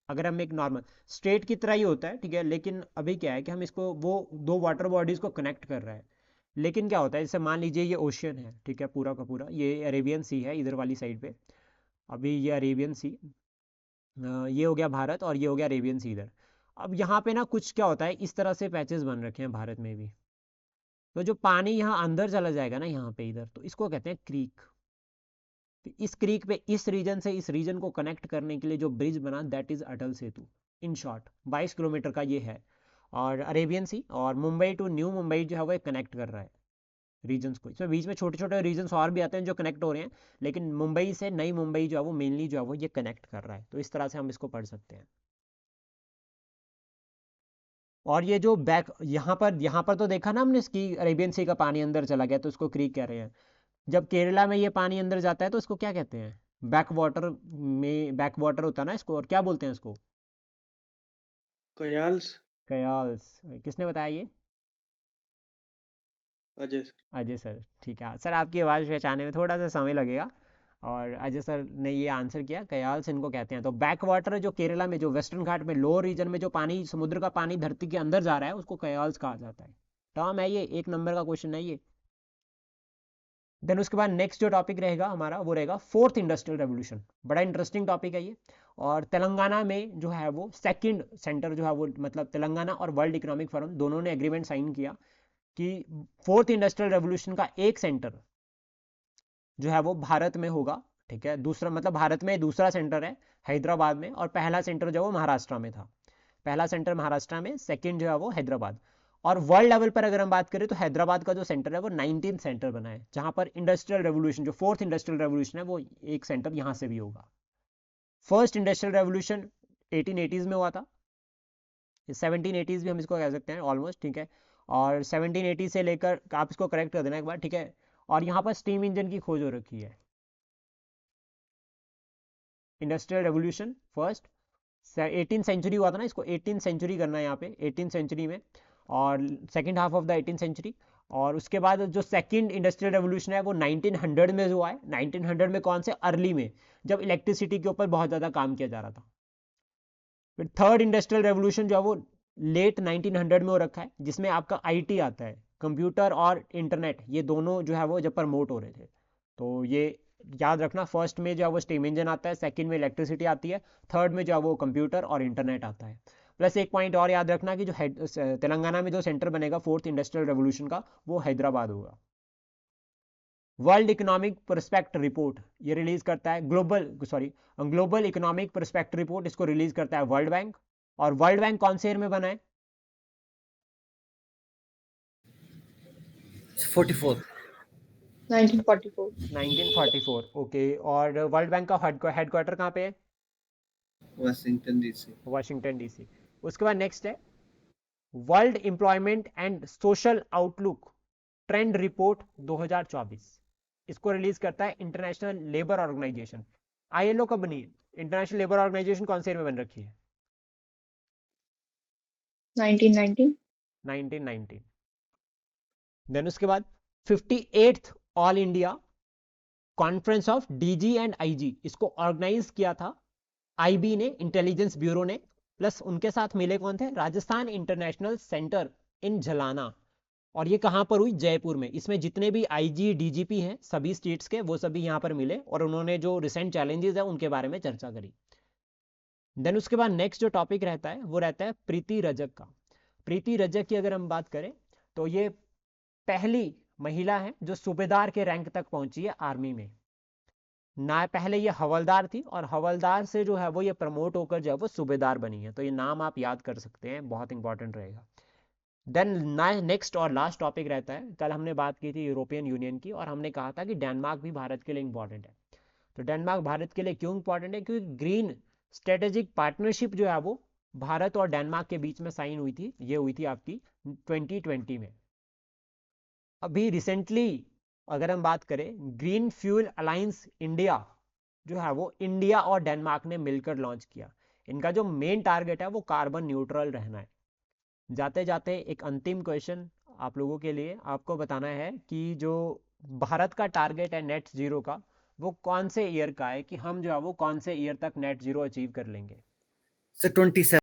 अगर हम एक नॉर्मल स्ट्रेट की तरह ही होता है, ठीक है, लेकिन अभी क्या है कि हम इसको वो दो वाटर बॉडीज को कनेक्ट कर रहा है। लेकिन क्या होता है, जैसे मान लीजिए ये ओशियन है, ठीक है, पूरा का पूरा ये अरेबियन सी है इधर वाली साइड पे। अभी ये अरेबियन सी, ये हो गया भारत, और ये हो गया अरेबियन सी इधर। अब यहाँ पे ना कुछ क्या होता है, इस तरह से पैचेस बन रखे हैं भारत में भी। तो जो पानी यहाँ अंदर चला जाएगा ना यहाँ पे इधर, तो इसको कहते हैं क्रीक। तो इस क्रीक पे इस रीजन से इस रीजन को कनेक्ट करने के लिए जो ब्रिज बना that is Atal Setu. In short 22 kilometre का ये है, और अरेबियन सी और मुंबई टू न्यू मुंबई जो है वो कनेक्ट कर रहा है रीजन्स को। इसमें बीच में छोटे छोटे रीजन्स और भी आते हैं जो कनेक्ट हो रहे हैं, लेकिन मुंबई से नई मुंबई जो है वो मेनली जो है वो ये कनेक्ट कर रहा है। तो इस तरह से हम इसको पढ़ सकते हैं। और ये जो बैक यहाँ पर तो देखा ना हमने इसकी अरेबियन सी का पानी अंदर चला गया तो उसको क्रीक कह रहे हैं। जब केरला में ये पानी अंदर जाता है तो इसको क्या कहते हैं? बैक वाटर होता है ना इसको, और क्या बोलते हैं इसको? कयाल्स। कयाल्स। किसने बताया ये? अजय सर। अजय सर। ठीक है सर, आपकी आवाज़ पहचाने में थोड़ा सा समय लगेगा, और अजय सर ने ये आंसर किया, कयाल्स इनको कहते हैं। तो बैक वाटर जो केरला में, जो वेस्टर्न घाट में लोअर रीजन में जो पानी, समुद्र का पानी धरती के अंदर जा रहा है, उसको कयाल्स कहा जाता है। टर्म है ये, 1 नंबर का क्वेश्चन है ये। देन उसके बाद नेक्स्ट जो टॉपिक रहेगा हमारा वो रहेगा फोर्थ इंडस्ट्रियल रेवोल्यूशन। बड़ा इंटरेस्टिंग टॉपिक है ये, और तेलंगाना में जो है वो सेकंड सेंटर जो है वो, मतलब तेलंगाना और वर्ल्ड इकोनॉमिक फोरम दोनों ने एग्रीमेंट साइन किया कि फोर्थ इंडस्ट्रियल रेवोल्यूशन का एक सेंटर जो है वो भारत में होगा। ठीक है, दूसरा मतलब भारत में दूसरा सेंटर है हैदराबाद में, और पहला सेंटर जो है वो महाराष्ट्र में था। पहला सेंटर महाराष्ट्र में, सेकंड जो है वो हैदराबाद। और वर्ल्ड लेवल पर अगर हम बात करें तो हैदराबाद का जो सेंटर है वो 19th सेंटर बना है, जहां पर इंडस्ट्रियल रेवोल्यूशन, जो फोर्थ इंडस्ट्रियल रेवोल्यूशन है, वो एक सेंटर यहां से भी होगा। फर्स्ट इंडस्ट्रियल रेवोल्यूशन 1880s में हुआ था, 1780s भी हम इसको कह सकते हैं ऑलमोस्ट। ठीक है, और 1780 से लेकर, आप इसको करेक्ट कर देना एक बार, ठीक है। और यहाँ पर स्टीम इंजन की खोज हो रखी है। Industrial revolution first 18th century हुआ था ना, इसको 18th सेंचुरी करना है यहाँ पे, 18th सेंचुरी में, और second half of the 18th century. और उसके बाद जो सेकंड इंडस्ट्रियल रेवोल्यूशन है वो 1900 में हुआ है। 1900 में कौन से? अर्ली में, जब इलेक्ट्रिसिटी के ऊपर बहुत ज़्यादा काम किया जा रहा था। फिर थर्ड इंडस्ट्रियल रेवोल्यूशन जो है वो लेट 1900 में हो रखा है, जिसमें आपका आईटी आता है, कंप्यूटर और इंटरनेट, ये दोनों जो है वो जब प्रमोट हो रहे थे। तो ये याद रखना, फर्स्ट में जो है वो स्टीम इंजन आता है, सेकंड में इलेक्ट्रिसिटी आती है, थर्ड में जो है वो कंप्यूटर और इंटरनेट आता है। प्लस एक पॉइंट और याद रखना कि जो तेलंगाना में जो सेंटर बनेगा फोर्थ इंडस्ट्रियल रेवोल्यूशन का, वो हैदराबाद होगा। वर्ल्ड इकोनॉमिक परस्पेक्ट रिपोर्ट ये रिलीज करता है, ग्लोबल इकोनॉमिक परस्पेक्ट रिपोर्ट, इसको रिलीज करता है वर्ल्ड बैंक। और वर्ल्ड बैंक कौन से ईयर में बना है? 44 1944 1944। ओके, और वर्ल्ड बैंक का हेडक्वार्टर कहाँ पे है? Washington DC. Washington DC. उसके बाद नेक्स्ट है world employment and social outlook trend report 2024। इसको रिलीज करता है इंटरनेशनल लेबर ऑर्गेनाइजेशन। आईएलओ कब बनी है? इंटरनेशनल लेबर ऑर्गेनाइजेशन कौन से ईयर में बन रखी है? 1990। देन उसके बाद 58th all India conference of DG and IG, इसको ऑर्गेनाइज किया था आईबी ने, इंटेलिजेंस ब्यूरो ने। प्लस उनके साथ मिले कौन थे? राजस्थान इंटरनेशनल सेंटर इन झलाना। और ये कहां पर हुई? जयपुर में। इसमें जितने भी आईजी डीजीपी हैं सभी स्टेट्स के, वो सभी यहां पर मिले, और उन्होंने जो रिसेंट चैलेंजेस है उनके बारे में चर्चा करी। देन उसके बाद नेक्स्ट जो टॉपिक रहता है वो रहता है प्रीति रजक का। प्रीति रजक की अगर हम बात करें तो ये पहली महिला है जो सूबेदार के रैंक तक पहुंची है आर्मी में। ना पहले ये हवलदार थी, और हवलदार से जो है वो ये प्रमोट होकर जो है वो सूबेदार बनी है। तो ये नाम आप याद कर सकते हैं, बहुत इंपॉर्टेंट रहेगा। देन नेक्स्ट और लास्ट टॉपिक रहता है, कल हमने बात की थी यूरोपियन यूनियन की, और हमने कहा था कि डेनमार्क भी भारत के लिए इंपॉर्टेंट है। तो डेनमार्क भारत के लिए क्यों इंपॉर्टेंट है? क्योंकि ग्रीन स्ट्रेटेजिक पार्टनरशिप जो है वो भारत और डेनमार्क के बीच में साइन हुई थी। ये हुई थी आपकी 2020 में। अभी रिसेंटली अगर हम बात करें, ग्रीन फ्यूल अलायंस इंडिया जो है वो इंडिया और डेनमार्क ने मिलकर लॉन्च किया। इनका जो मेन टारगेट है वो कार्बन न्यूट्रल रहना है। जाते जाते एक अंतिम क्वेश्चन आप लोगों के लिए, आपको बताना है कि जो भारत का टारगेट है नेट जीरो का, वो कौन से ईयर का है, कि हम जो है वो कौन से ईयर तक नेट जीरो अचीव कर लेंगे? सर 27